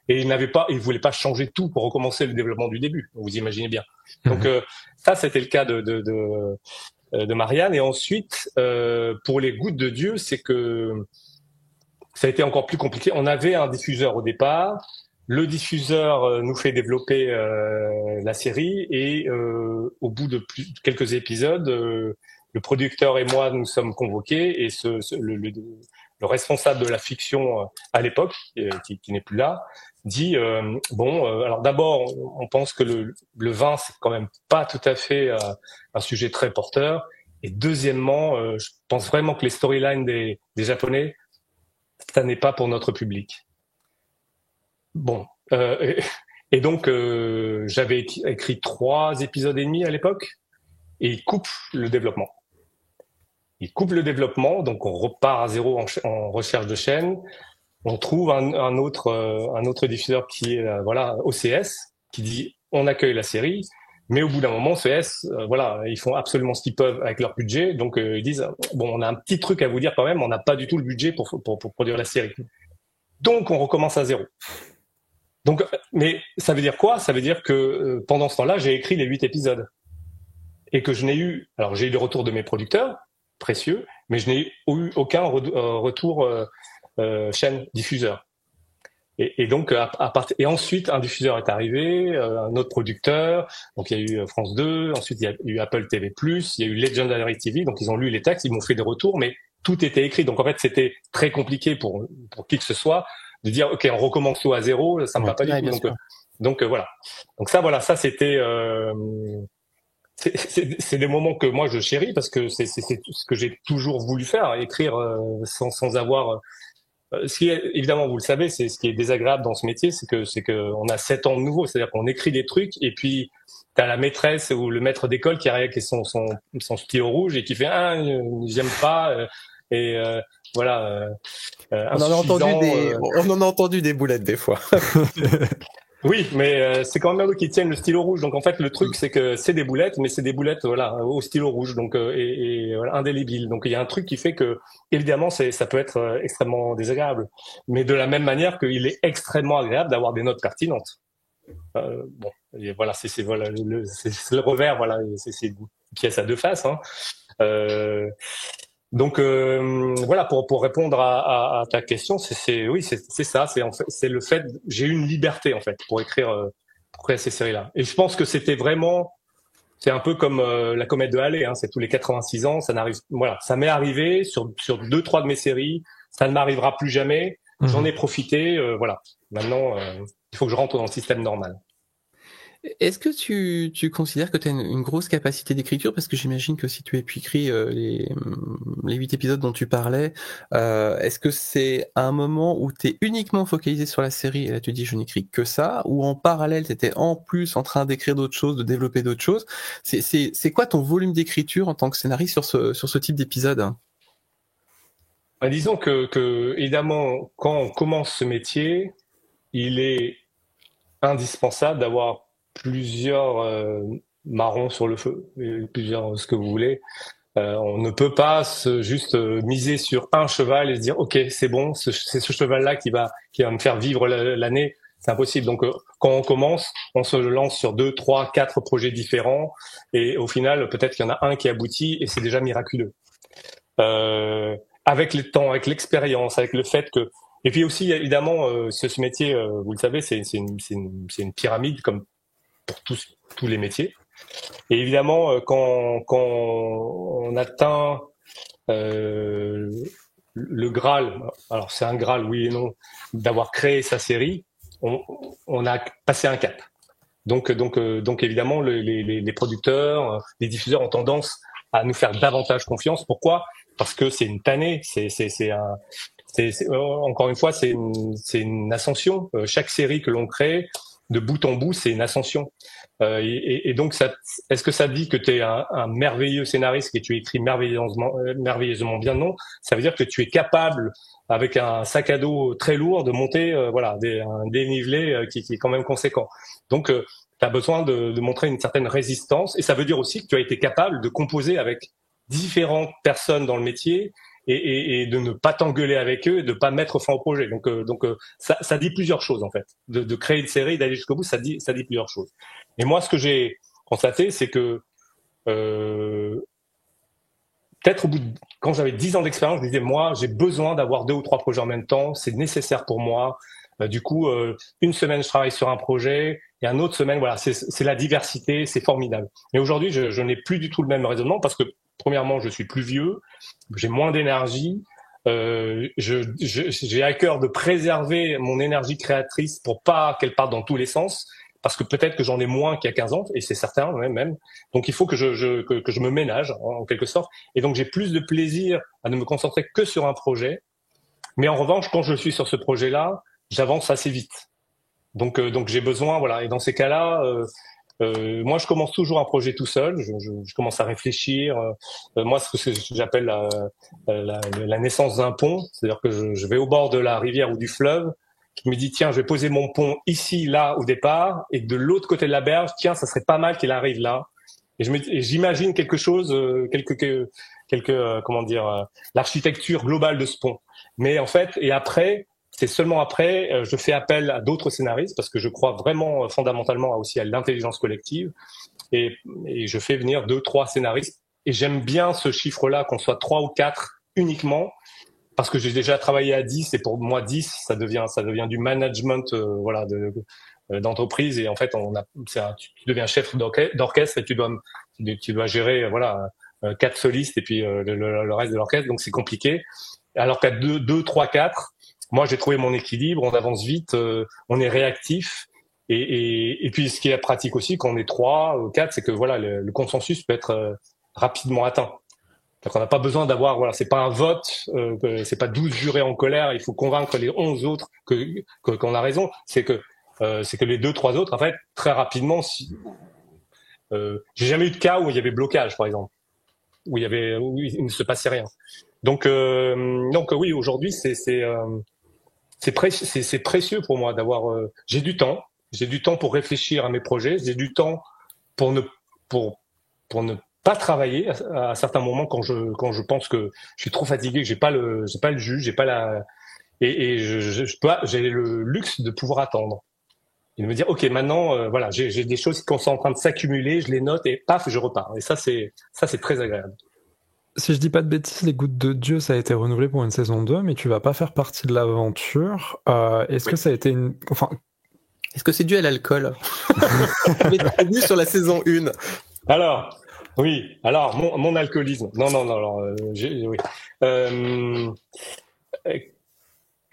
et il voulait pas changer tout pour recommencer le développement du début. Vous imaginez bien. Donc, ça, c'était le cas de Marianne. Et ensuite, pour Les Gouttes de Dieu, c'est que ça a été encore plus compliqué. On avait un diffuseur au départ. Le diffuseur nous fait développer la série et au bout de quelques épisodes, le producteur et moi nous sommes convoqués et le responsable de la fiction à l'époque, qui n'est plus là, dit alors d'abord on pense que le vin c'est quand même pas tout à fait un sujet très porteur, et deuxièmement je pense vraiment que les storylines des Japonais, ça n'est pas pour notre public. Bon, et donc j'avais écrit 3 épisodes et demi à l'époque, et il coupe le développement. Donc on repart à zéro en recherche de chaîne. On trouve un autre diffuseur qui est OCS, qui dit on accueille la série, mais au bout d'un moment OCS ils font absolument ce qu'ils peuvent avec leur budget, donc ils disent bon, on a un petit truc à vous dire quand même, on n'a pas du tout le budget pour produire la série. Donc on recommence à zéro. Donc, mais ça veut dire quoi? Ça veut dire que pendant ce temps-là, j'ai écrit les 8 épisodes et que j'ai eu le retour de mes producteurs précieux, mais je n'ai eu aucun retour chaîne diffuseur. Et donc et ensuite un diffuseur est arrivé, un autre producteur. Donc il y a eu France 2, ensuite il y a eu Apple TV+, il y a eu Legendary TV. Donc ils ont lu les textes, ils m'ont fait des retours, mais tout était écrit. Donc en fait, c'était très compliqué pour qui que ce soit de dire ok, on recommence tout à zéro, ça me va pas du tout. Donc voilà. Donc ça c'était c'est des moments que moi je chéris parce que c'est ce que j'ai toujours voulu faire, écrire sans avoir ce qui est, évidemment, vous le savez, c'est ce qui est désagréable dans ce métier, c'est que on a 7 ans de nouveau, c'est-à-dire qu'on écrit des trucs et puis t'as la maîtresse ou le maître d'école qui arrive avec son stylo rouge et qui fait j'aime pas voilà. On en a entendu des boulettes des fois. Oui, mais c'est quand même eux qui tiennent le stylo rouge. Donc en fait, le truc c'est que c'est des boulettes, mais c'est des boulettes voilà au stylo rouge, donc voilà, indélébiles. Donc il y a un truc qui fait que évidemment ça peut être extrêmement désagréable, mais de la même manière qu'il est extrêmement agréable d'avoir des notes pertinentes. Bon, et voilà, c'est le revers, voilà, c'est une pièce à deux faces. Hein. Donc voilà, pour répondre à ta question, c'est ça, c'est le fait, j'ai eu une liberté en fait pour écrire ces séries-là. Et je pense que c'était vraiment, c'est un peu comme la comète de Halley, hein, c'est tous les 86 ans, ça m'est arrivé sur 2-3 de mes séries, ça ne m'arrivera plus jamais. J'en ai profité, voilà. Maintenant, il faut que je rentre dans le système normal. Est-ce que tu considères que tu as une grosse capacité d'écriture? Parce que j'imagine que si tu as pu écrire les 8 épisodes dont tu parlais, est-ce que c'est un moment où tu es uniquement focalisé sur la série et là tu dis je n'écris que ça, ou en parallèle tu étais en plus en train d'écrire d'autres choses, de développer d'autres choses? C'est quoi ton volume d'écriture en tant que scénariste sur ce type d'épisode? Disons que évidemment, quand on commence ce métier, il est indispensable d'avoir plusieurs marrons sur le feu, plusieurs ce que vous voulez. On ne peut pas juste miser sur un cheval et se dire ok c'est bon, c'est ce cheval-là qui va me faire vivre l'année. C'est impossible. Donc quand on commence, on se lance sur 2, 3, 4 projets différents et au final peut-être qu'il y en a un qui aboutit et c'est déjà miraculeux. Avec le temps, avec l'expérience, avec le fait que et puis aussi évidemment ce métier, vous le savez, c'est une pyramide comme pour tous les métiers. Et évidemment, quand on atteint le Graal, alors c'est un Graal, oui et non, d'avoir créé sa série, on a passé un cap. Donc évidemment, les producteurs, les diffuseurs ont tendance à nous faire davantage confiance. Pourquoi ? Parce que c'est une tannée, encore une fois, c'est une ascension. Chaque série que l'on crée, de bout en bout, c'est une ascension. Et donc, est-ce que ça dit que tu es un merveilleux scénariste, que tu écris merveilleusement bien? Non. Ça veut dire que tu es capable, avec un sac à dos très lourd, de monter un dénivelé qui est quand même conséquent. Donc, tu as besoin de montrer une certaine résistance. Et ça veut dire aussi que tu as été capable de composer avec différentes personnes dans le métier et de ne pas t'engueuler avec eux et de pas mettre fin au projet. Donc ça dit plusieurs choses en fait. De créer une série, d'aller jusqu'au bout, ça dit plusieurs choses. Et moi, ce que j'ai constaté, c'est que peut-être quand j'avais 10 ans d'expérience, je me disais moi, j'ai besoin d'avoir 2 ou 3 projets en même temps, c'est nécessaire pour moi. Du coup, une semaine je travaille sur un projet et une autre semaine, voilà, c'est la diversité, c'est formidable. Mais aujourd'hui, je n'ai plus du tout le même raisonnement parce que premièrement, je suis plus vieux, j'ai moins d'énergie, j'ai à cœur de préserver mon énergie créatrice pour pas qu'elle parte dans tous les sens, parce que peut-être que j'en ai moins qu'il y a 15 ans, et c'est certain même. Donc il faut que je me ménage en quelque sorte, et donc j'ai plus de plaisir à ne me concentrer que sur un projet. Mais en revanche, quand je suis sur ce projet-là, j'avance assez vite. Donc j'ai besoin, voilà. Et dans ces cas-là, moi, je commence toujours un projet tout seul. Je commence à réfléchir. Moi, ce que j'appelle la naissance d'un pont, c'est-à-dire que je vais au bord de la rivière ou du fleuve. Je me dis tiens, je vais poser mon pont ici, là, au départ, et de l'autre côté de la berge, tiens, ça serait pas mal qu'il arrive là. Et j'imagine quelque chose, comment dire, l'architecture globale de ce pont. Mais en fait, et après. C'est seulement après, je fais appel à d'autres scénaristes parce que je crois vraiment fondamentalement aussi à l'intelligence collective et je fais venir 2-3 scénaristes et j'aime bien ce chiffre-là, qu'on soit 3 ou 4 uniquement parce que j'ai déjà travaillé à 10 et pour moi 10 ça devient du management d'entreprise et en fait tu deviens chef d'orchestre et tu dois gérer 4 solistes et puis le reste de l'orchestre, donc c'est compliqué. Alors qu'à 2, 3, 4, moi j'ai trouvé mon équilibre, on avance vite, on est réactif. Et puis ce qui est pratique aussi quand on est 3 ou 4, c'est que voilà, le consensus peut être rapidement atteint. Donc on n'a pas besoin d'avoir, voilà, c'est pas un vote, c'est pas 12 jurés en colère, il faut convaincre les 11 autres qu'on a raison. C'est que les 2, 3 autres, en fait, très rapidement, j'ai jamais eu de cas où il y avait blocage, par exemple, où il ne se passait rien. Donc oui, aujourd'hui, c'est précieux pour moi d'avoir, j'ai du temps pour réfléchir à mes projets, j'ai du temps pour ne pas travailler à certains moments quand je pense que je suis trop fatigué, que j'ai pas le jus, j'ai pas la, et j'ai le luxe de pouvoir attendre. Et de me dire, ok, maintenant, voilà, j'ai des choses qui sont en train de s'accumuler, je les note et paf, je repars. Et ça, c'est très agréable. Si je dis pas de bêtises, Les Gouttes de Dieu, ça a été renouvelé pour une saison 2, mais tu vas pas faire partie de l'aventure. Est-ce que ça a été est-ce que c'est dû à l'alcool? Mais t'as vu sur la saison 1. Alors, oui. Alors, mon alcoolisme. Non. Alors, oui.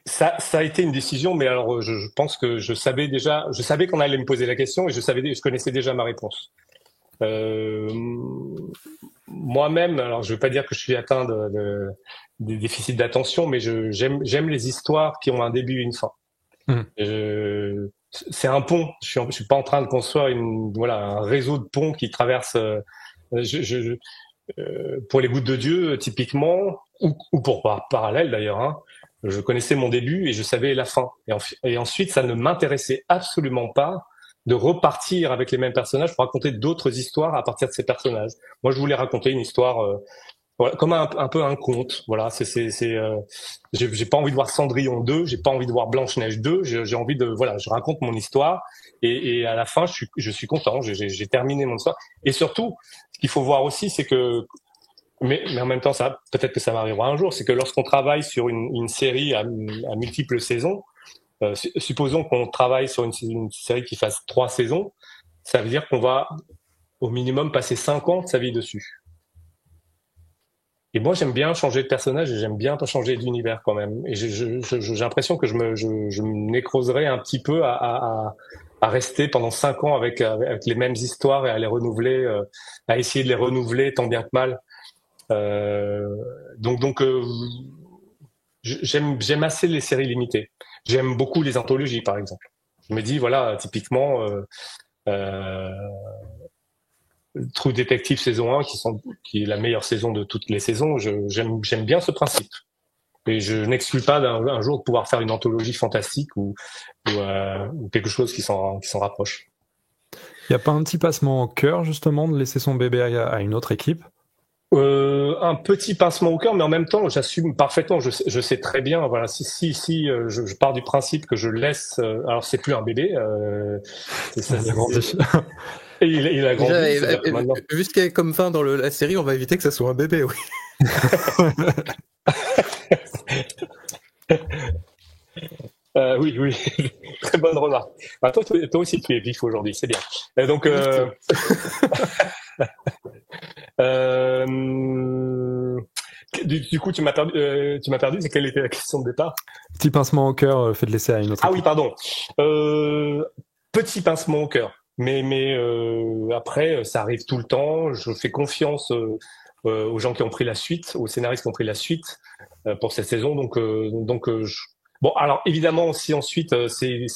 Ça a été une décision, mais alors je pense que je savais qu'on allait me poser la question et je connaissais déjà ma réponse. Moi-même, alors je veux pas dire que je suis atteint des déficits d'attention, mais j'aime les histoires qui ont un début et une fin. C'est un pont. Je suis pas en train de construire un réseau de ponts qui traverse. Pour Les Gouttes de Dieu, typiquement, ou pour parallèle d'ailleurs, hein, je connaissais mon début et je savais la fin. Et ensuite, ça ne m'intéressait absolument pas de repartir avec les mêmes personnages pour raconter d'autres histoires à partir de ces personnages. Moi, je voulais raconter une histoire. Voilà, comme un peu un conte. Voilà, j'ai pas envie de voir Cendrillon 2, j'ai pas envie de voir Blanche-Neige 2, j'ai envie je raconte mon histoire et à la fin je suis content, j'ai terminé mon histoire. Et surtout, ce qu'il faut voir aussi, c'est que mais en même temps, ça peut-être que ça m'arrivera un jour, c'est que lorsqu'on travaille sur une série à multiples saisons, supposons qu'on travaille sur une série qui fasse 3 saisons, ça veut dire qu'on va au minimum passer 5 ans de sa vie dessus. Et moi, j'aime bien changer de personnage et j'aime bien pas changer d'univers quand même. Et j'ai l'impression que je me nécroserais un petit peu à rester pendant 5 ans avec les mêmes histoires et à les renouveler, à essayer de les renouveler tant bien que mal. Donc j'aime assez les séries limitées. J'aime beaucoup les anthologies, par exemple. Je me dis, voilà, typiquement, True Detective saison 1, qui est la meilleure saison de toutes les saisons, j'aime bien ce principe. Et je n'exclus pas un jour de pouvoir faire une anthologie fantastique ou quelque chose qui s'en rapproche. Il n'y a pas un petit passement au cœur, justement, de laisser son bébé à une autre équipe? Un petit pincement au cœur, mais en même temps, j'assume parfaitement. Je sais très bien. Voilà, si je pars du principe que je laisse. Alors, c'est plus un bébé. Et il a grandi. Vu ce qu'il y a comme fin dans la série, on va éviter que ça soit un bébé, oui. Oui. Très bonne remarque. Bah, toi aussi, tu es vif aujourd'hui, c'est bien. Donc, du coup, tu m'as perdu. C'est quelle était la question de départ? Petit pincement au cœur, fait de laisser à une autre. Ah oui, pardon. Petit pincement au cœur. Mais après, ça arrive tout le temps. Je fais confiance aux gens qui ont pris la suite, aux scénaristes qui ont pris la suite pour cette saison. Bon, alors évidemment, si ensuite c'est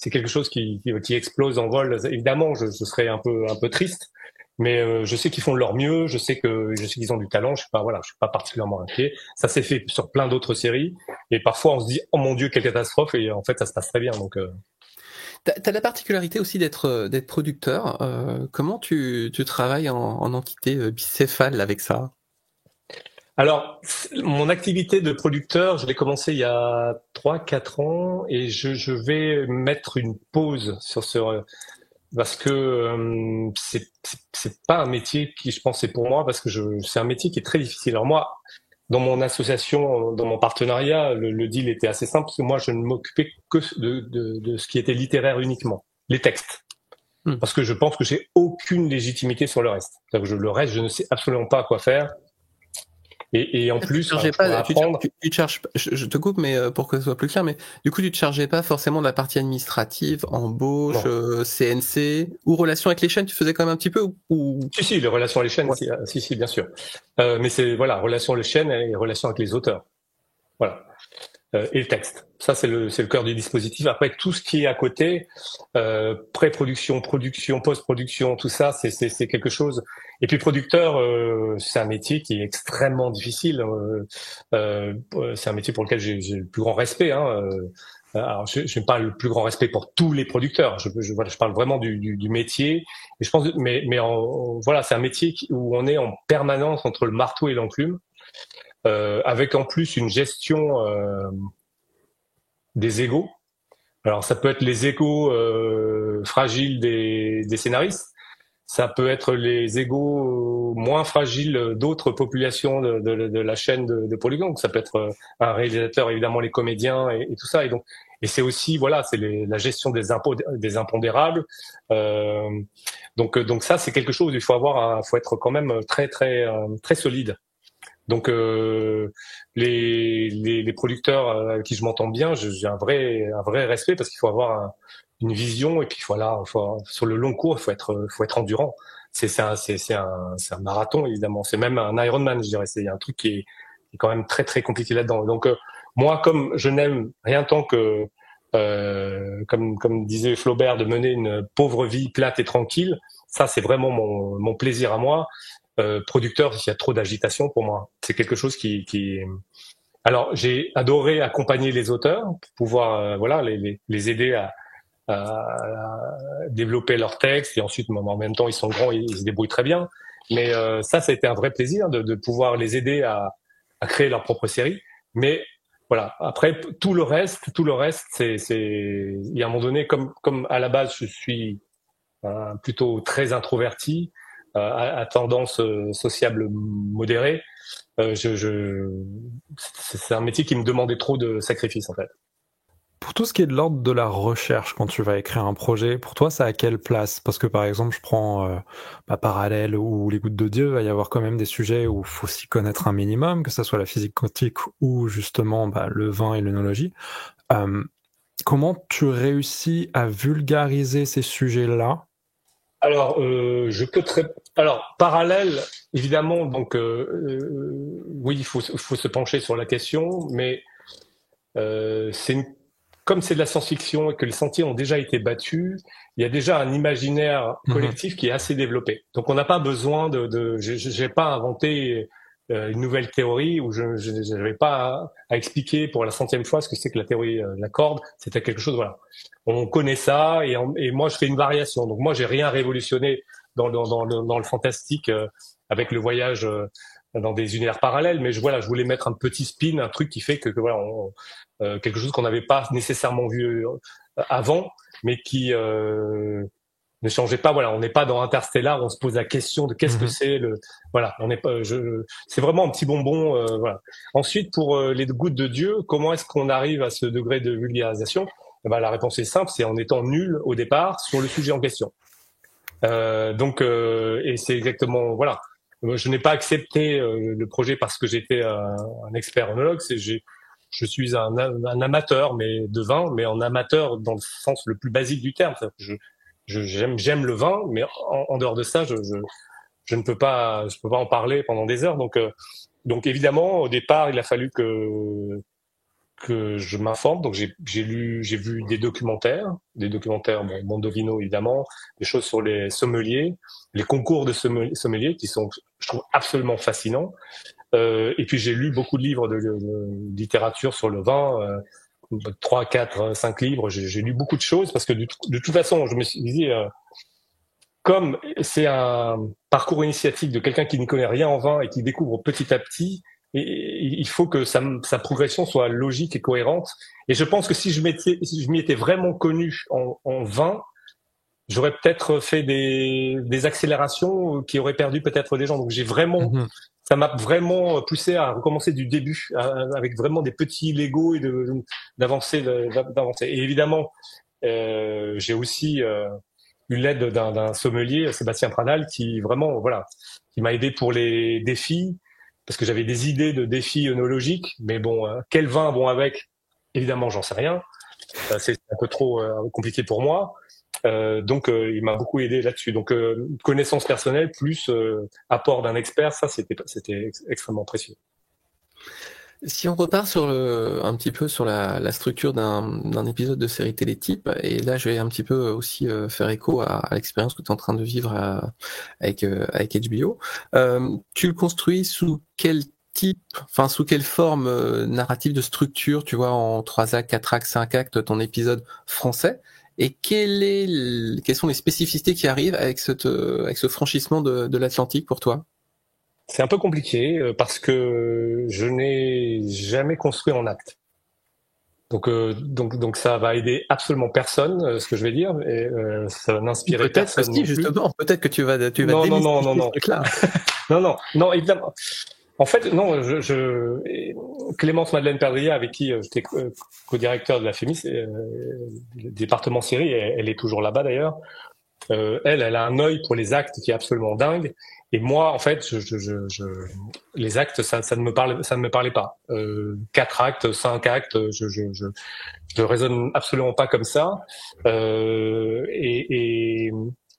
quelque chose qui explose en vol, évidemment, je serais un peu triste. Mais je sais qu'ils font de leur mieux. Je sais qu'ils ont du talent. Je suis pas particulièrement inquiet. Ça s'est fait sur plein d'autres séries. Et parfois, on se dit, oh mon Dieu, quelle catastrophe. Et en fait, ça se passe très bien. Donc T'as la particularité aussi d'être producteur. Comment tu travailles en entité bicéphale avec ça? Alors, mon activité de producteur, je l'ai commencé il y a 3-4 ans et je vais mettre une pause sur ce parce que c'est pas un métier qui, je pense, c'est pour moi parce que c'est un métier qui est très difficile. Alors moi, dans mon association, dans mon partenariat, le deal était assez simple parce que moi, je ne m'occupais que de ce qui était littéraire uniquement, les textes. Parce que je pense que j'ai aucune légitimité sur le reste. C'est-à-dire que le reste, je ne sais absolument pas quoi faire. Et en plus, tu charges pas, je te coupe, mais pour que ce soit plus clair, mais du coup, tu te chargeais pas forcément de la partie administrative, embauche, CNC, ou relations avec les chaînes, tu faisais quand même un petit peu ou... Si, les relations avec les chaînes, si, bien sûr. Mais c'est, voilà, relations avec les chaînes et relations avec les auteurs. Voilà. Et le texte. Ça, c'est le cœur du dispositif. Après, tout ce qui est à côté, pré-production, production, post-production, tout ça, c'est quelque chose. Et puis producteur, c'est un métier qui est extrêmement difficile. C'est un métier pour lequel j'ai le plus grand respect. Alors, je n'ai pas le plus grand respect pour tous les producteurs. Je parle vraiment du métier. Et je pense, voilà, c'est un métier où on est en permanence entre le marteau et l'enclume. Avec en plus une gestion des égos. Alors ça peut être les égos fragiles des scénaristes, ça peut être les égos moins fragiles d'autres populations de la chaîne de Polygon. Donc ça peut être un réalisateur, évidemment les comédiens et tout ça. Et c'est aussi voilà, c'est la gestion des impondérables. Donc ça c'est quelque chose. Il faut faut être quand même très solide. Donc les producteurs avec qui je m'entends bien, j'ai un vrai respect parce qu'il faut avoir une vision et puis voilà, sur le long cours, il faut être endurant. C'est un marathon évidemment, c'est même un Ironman, je dirais. C'est un truc qui est quand même très compliqué là-dedans. Donc moi, comme je n'aime rien tant que comme disait Flaubert, de mener une pauvre vie plate et tranquille, ça c'est vraiment mon plaisir à moi. Producteur, s'il y a trop d'agitation pour moi, c'est quelque chose qui. Alors j'ai adoré accompagner les auteurs pour pouvoir voilà les aider à développer leurs textes et ensuite en même temps ils sont grands, ils se débrouillent très bien. Mais ça a été un vrai plaisir de pouvoir les aider à créer leur propre série. Mais voilà, après tout le reste, c'est il y a un moment donné comme à la base je suis plutôt très introverti. À tendance sociable modérée, c'est un métier qui me demandait trop de sacrifices en fait. Pour tout ce qui est de l'ordre de la recherche, quand tu vas écrire un projet, pour toi, ça a quelle place? Parce que par exemple, je prends Parallèle ou Les Gouttes de Dieu, il va y avoir quand même des sujets où il faut s'y connaître un minimum, que ça soit la physique quantique ou justement le vin et l'œnologie. Comment tu réussis à vulgariser ces sujets-là? Alors, alors Parallèle, évidemment. Donc, oui, il faut se pencher sur la question, mais comme c'est de la science-fiction et que les sentiers ont déjà été battus, il y a déjà un imaginaire collectif qui est assez développé. Donc, on n'a pas besoin j'ai pas inventé une nouvelle théorie où je n'avais pas à expliquer pour la 100e fois ce que c'est que la théorie de la corde. C'était quelque chose, voilà. On connaît ça et moi je fais une variation. Donc moi j'ai rien révolutionné dans le fantastique avec le voyage dans des univers parallèles, mais je voulais mettre un petit spin, un truc qui fait que voilà, quelque chose qu'on n'avait pas nécessairement vu avant, mais qui ne changeait pas. Voilà, on n'est pas dans Interstellar, on se pose la question de qu'est-ce que c'est voilà, on n'est pas. C'est vraiment un petit bonbon. Voilà. Ensuite, pour les Gouttes de Dieu, comment est-ce qu'on arrive à ce degré de vulgarisation? La réponse est simple, c'est en étant nul au départ sur le sujet en question. Et c'est exactement voilà. Je n'ai pas accepté le projet parce que j'étais un expert œnologue. Je suis un amateur, mais de vin, mais en amateur dans le sens le plus basique du terme. J'aime le vin, mais en dehors de ça, je ne peux pas en parler pendant des heures. Donc évidemment, au départ, il a fallu que je m'informe. Donc j'ai vu des documentaires, Mondovino évidemment, des choses sur les sommeliers, les concours de sommeliers qui sont, je trouve, absolument fascinants. Et puis j'ai lu beaucoup de livres de littérature sur le vin, 3, 4, 5 livres. J'ai lu beaucoup de choses parce que de toute façon, je me suis dit, comme c'est un parcours initiatique de quelqu'un qui n'y connaît rien en vin et qui découvre petit à petit, et il faut que sa progression soit logique et cohérente. Et je pense que si je m'y étais vraiment connu en vin, j'aurais peut-être fait des accélérations qui auraient perdu peut-être des gens. Donc ça m'a vraiment poussé à recommencer du début, avec vraiment des petits Legos et d'avancer. Et évidemment, j'ai aussi eu l'aide d'un sommelier, Sébastien Pradal, qui vraiment, voilà, qui m'a aidé pour les défis, parce que j'avais des idées de défis œnologiques, mais bon, quel vin bon avec? Évidemment, j'en sais rien. C'est un peu trop compliqué pour moi. Donc, il m'a beaucoup aidé là-dessus. Donc, connaissance personnelle plus apport d'un expert, ça, c'était extrêmement précieux. Si on repart sur un petit peu sur la structure d'un épisode de série télé type, et là je vais un petit peu aussi faire écho à l'expérience que tu es en train de vivre avec HBO, tu le construis sous quel type, enfin sous quelle forme narrative de structure, tu vois, en 3 actes, 4 actes, 5 actes, ton épisode français, et quelles sont les spécificités qui arrivent avec ce franchissement de l'Atlantique pour toi? C'est un peu compliqué parce que je n'ai jamais construit en acte. Donc ça va aider absolument personne, ce que je vais dire, et ça va n'inspirer personne. Peut-être justement, peut-être que tu vas non. ce truc-là. non, évidemment. En fait, non, Clémence Madeleine Perdriat, avec qui j'étais co-directeur de la FEMIS, le département série, elle est toujours là-bas d'ailleurs. Elle a un œil pour les actes qui est absolument dingue. Et moi, en fait, les actes, ça ne me parlait pas. 4 actes, 5 actes, je raisonne absolument pas comme ça. Et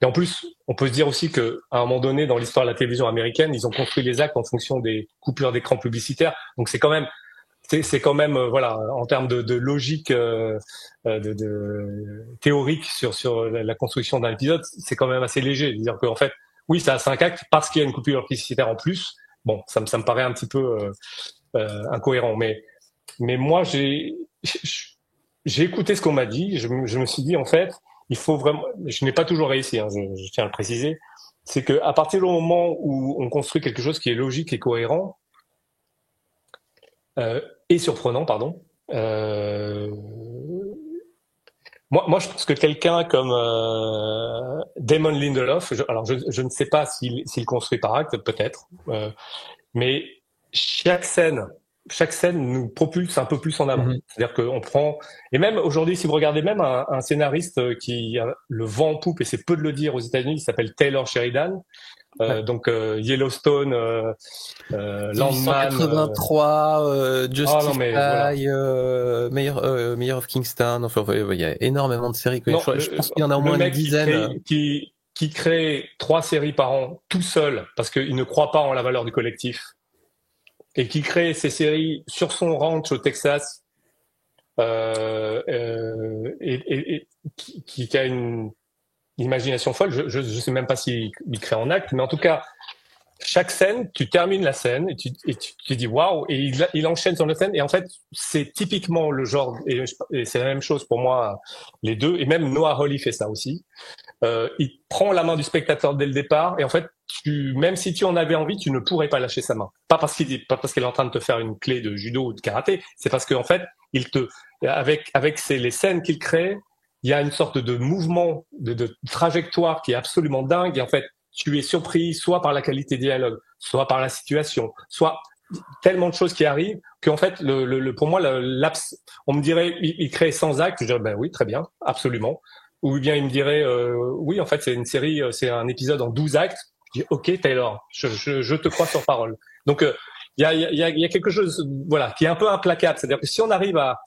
en plus, on peut se dire aussi que à un moment donné, dans l'histoire de la télévision américaine, ils ont construit les actes en fonction des coupures d'écran publicitaires. Donc c'est quand même, voilà, en termes de logique théorique sur la construction d'un épisode, c'est quand même assez léger. C'est-à-dire qu'en fait, oui, ça a 5 actes parce qu'il y a une coupure publicitaire en plus. Bon, ça me paraît un petit peu incohérent. Mais moi, j'ai écouté ce qu'on m'a dit. Je me suis dit, en fait, il faut vraiment. Je n'ai pas toujours réussi, hein, je tiens à le préciser. C'est que à partir du moment où on construit quelque chose qui est logique et cohérent et surprenant, pardon. Moi, je pense que quelqu'un comme Damon Lindelof, je ne sais pas s'il construit par acte, peut-être, mais chaque scène nous propulse un peu plus en avant. C'est-à-dire qu'on prend, et même aujourd'hui, si vous regardez même un scénariste qui a le vent en poupe, et c'est peu de le dire aux États-Unis, il s'appelle Taylor Sheridan. Donc Yellowstone, Landman, 183, Justified, voilà. Mayor of Kingstown. Enfin, il y a énormément de séries. Je pense qu'il y en a au moins une dizaine. Qui crée 3 séries par an tout seul parce qu'il ne croit pas en la valeur du collectif et qui crée ces séries sur son ranch au Texas et qui a une imagination folle. Je sais même pas s'il crée en acte, mais en tout cas, chaque scène, tu termines la scène et tu te dis waouh, et il enchaîne sur la scène. Et en fait, c'est typiquement le genre, et c'est la même chose pour moi, les deux, et même Noah Hawley fait ça aussi. Il prend la main du spectateur dès le départ, et en fait, même si tu en avais envie, tu ne pourrais pas lâcher sa main. Pas parce qu'il est en train de te faire une clé de judo ou de karaté, c'est parce qu'en fait, avec les scènes qu'il crée, il y a une sorte de mouvement, de trajectoire qui est absolument dingue. Et en fait, tu es surpris soit par la qualité des dialogues, soit par la situation, soit tellement de choses qui arrivent qu'en fait, pour moi, on me dirait, il crée 100 actes. Je dirais, ben oui, très bien, absolument. Ou bien il me dirait, oui, en fait, c'est une série, c'est un épisode en 12 actes. Je dis, ok, Taylor, je te crois sur parole. Donc, il y a quelque chose, voilà, qui est un peu implacable. C'est-à-dire que si on arrive à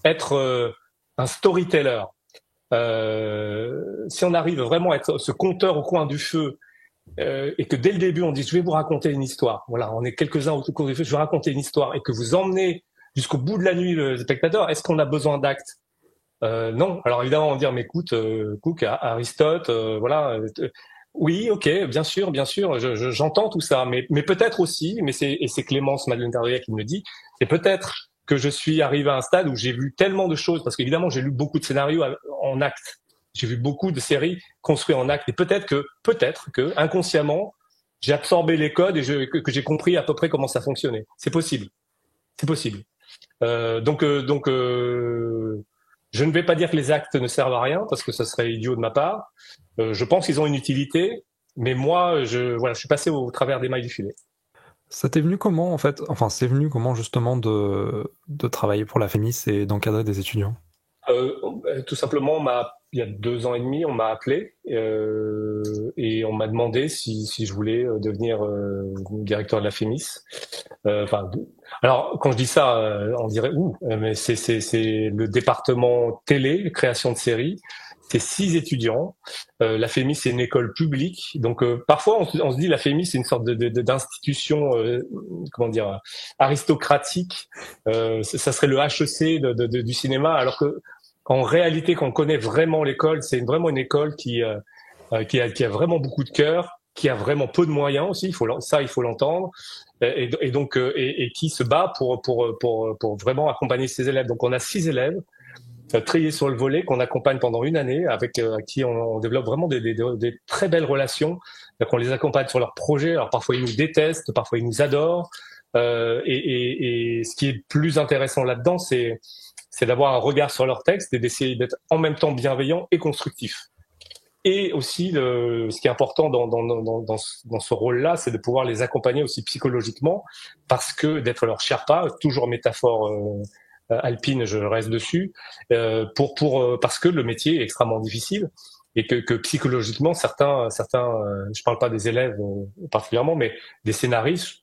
être un storyteller, si on arrive vraiment à être ce conteur au coin du feu, et que dès le début on dit je vais vous raconter une histoire, voilà, on est quelques-uns au coin du feu, je vais raconter une histoire, et que vous emmenez jusqu'au bout de la nuit le spectateur, est-ce qu'on a besoin d'actes? Non. Alors évidemment on va dire mais écoute, Cook, Aristote, voilà, oui, ok, bien sûr, j'entends tout ça, mais peut-être aussi, c'est Clémence Madeleine Perdriat qui me le dit, c'est peut-être que je suis arrivé à un stade où j'ai vu tellement de choses, parce qu'évidemment j'ai lu beaucoup de scénarios en actes, j'ai vu beaucoup de séries construites en actes, et peut-être que inconsciemment j'ai absorbé les codes et que j'ai compris à peu près comment ça fonctionnait. C'est possible. Donc je ne vais pas dire que les actes ne servent à rien parce que ça serait idiot de ma part. Je pense qu'ils ont une utilité, mais moi je suis passé au travers des mailles du filet. Ça t'est venu comment en fait? Enfin, c'est venu comment justement de travailler pour la FEMIS et d'encadrer des étudiants? Tout simplement, ma y a 2 ans et demi, on m'a appelé et on m'a demandé si je voulais devenir directeur de la FEMIS. Alors quand je dis ça, on dirait mais c'est le département télé, création de séries. C'est 6 étudiants. La FEMIS, c'est une école publique. Donc, parfois, on se dit la FEMIS, c'est une sorte d'institution, aristocratique. Ça serait le HEC du cinéma, alors que, en réalité, quand on connaît vraiment l'école, c'est vraiment une école qui a vraiment beaucoup de cœur, qui a vraiment peu de moyens aussi. Il faut l'entendre. Et donc, qui se bat pour vraiment accompagner ses élèves. Donc, on a 6 élèves. Triés sur le volet, qu'on accompagne pendant une année, avec qui on développe vraiment des très belles relations. Donc on les accompagne sur leurs projets. Alors parfois ils nous détestent, parfois ils nous adorent. Et ce qui est plus intéressant là-dedans, c'est d'avoir un regard sur leur texte et d'essayer d'être en même temps bienveillant et constructif. Et aussi, ce qui est important dans ce rôle-là, c'est de pouvoir les accompagner aussi psychologiquement, parce que d'être leur Sherpa, toujours métaphore alpine, je reste dessus, parce que le métier est extrêmement difficile et que psychologiquement certains, je parle pas des élèves particulièrement, mais des scénaristes,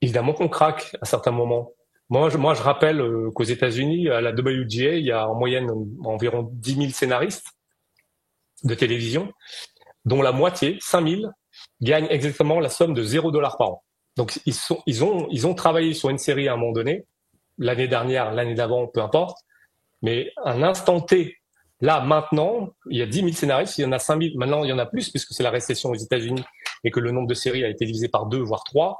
évidemment qu'on craque à certains moments. Moi, je rappelle qu'aux États-Unis, à la WGA, il y a en moyenne environ 10 000 scénaristes de télévision, dont la moitié, 5 000, gagnent exactement la somme de $0 par an. Donc ils ont travaillé sur une série à un moment donné. L'année dernière, l'année d'avant, peu importe. Mais un instant T, là, maintenant, il y a 10 000 scénaristes, il y en a 5 000. Maintenant, il y en a plus, puisque c'est la récession aux États-Unis et que le nombre de séries a été divisé par 2, voire 3.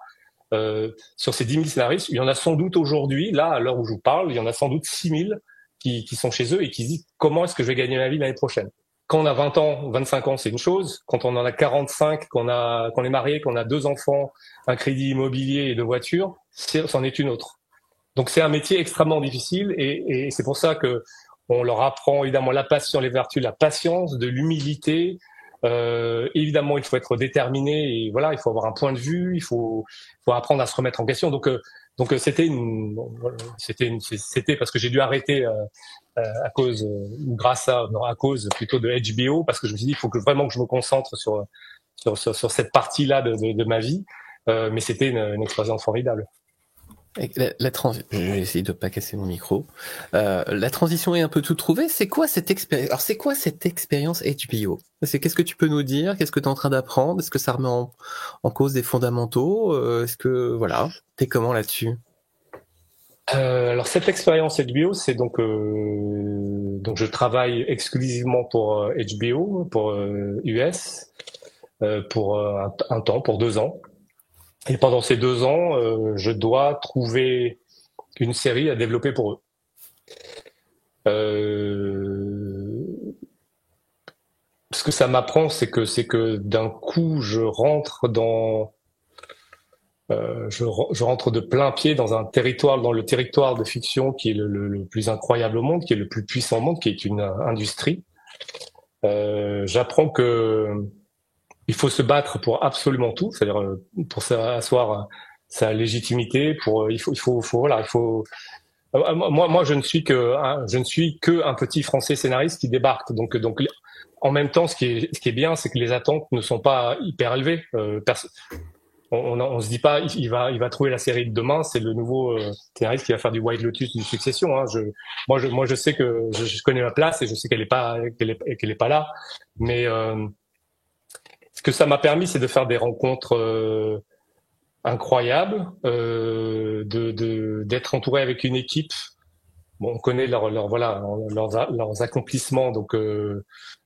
Sur ces 10 000 scénaristes, il y en a sans doute aujourd'hui, là, à l'heure où je vous parle, il y en a sans doute 6 000 qui sont chez eux et qui se disent comment est-ce que je vais gagner ma vie l'année prochaine. Quand on a 20 ans, 25 ans, c'est une chose. Quand on en a 45, qu'on est marié, qu'on a 2 enfants, un crédit immobilier et 2 voitures, c'en est une autre. Donc c'est un métier extrêmement difficile et c'est pour ça que on leur apprend évidemment la passion, les vertus, la patience, de l'humilité. Évidemment, il faut être déterminé et voilà, il faut avoir un point de vue, il faut apprendre à se remettre en question. Donc c'était parce que j'ai dû arrêter à cause plutôt de HBO, parce que je me suis dit il faut vraiment que je me concentre sur cette partie-là de ma vie. Mais c'était une expérience formidable. Je vais essayer de pas casser mon micro. La transition est un peu tout trouvée. C'est quoi cette expérience? Alors, c'est quoi cette expérience HBO? Qu'est-ce que tu peux nous dire? Qu'est-ce que tu es en train d'apprendre? Est-ce que ça remet en cause des fondamentaux? Est-ce que, voilà, t'es comment là-dessus? Alors, cette expérience HBO, c'est donc je travaille exclusivement pour HBO, pour US, pour un temps, pour 2 ans. Et pendant ces 2 ans, je dois trouver une série à développer pour eux. Ce que ça m'apprend, c'est que d'un coup, je rentre de plein pied dans le territoire de fiction qui est le plus incroyable au monde, qui est le plus puissant au monde, qui est une industrie. J'apprends que il faut se battre pour absolument tout, c'est-à-dire pour asseoir sa légitimité. Moi, je ne suis que un petit Français scénariste qui débarque. Donc, en même temps, ce qui est bien, c'est que les attentes ne sont pas hyper élevées. On se dit pas, il va trouver la série de demain. C'est le nouveau scénariste qui va faire du White Lotus, du Succession. Hein. Moi, je sais que je connais ma place et je sais qu'elle est pas là. Mais ce que ça m'a permis, c'est de faire des rencontres incroyables, d'être entouré avec une équipe. Bon, on connaît leurs accomplissements. Donc,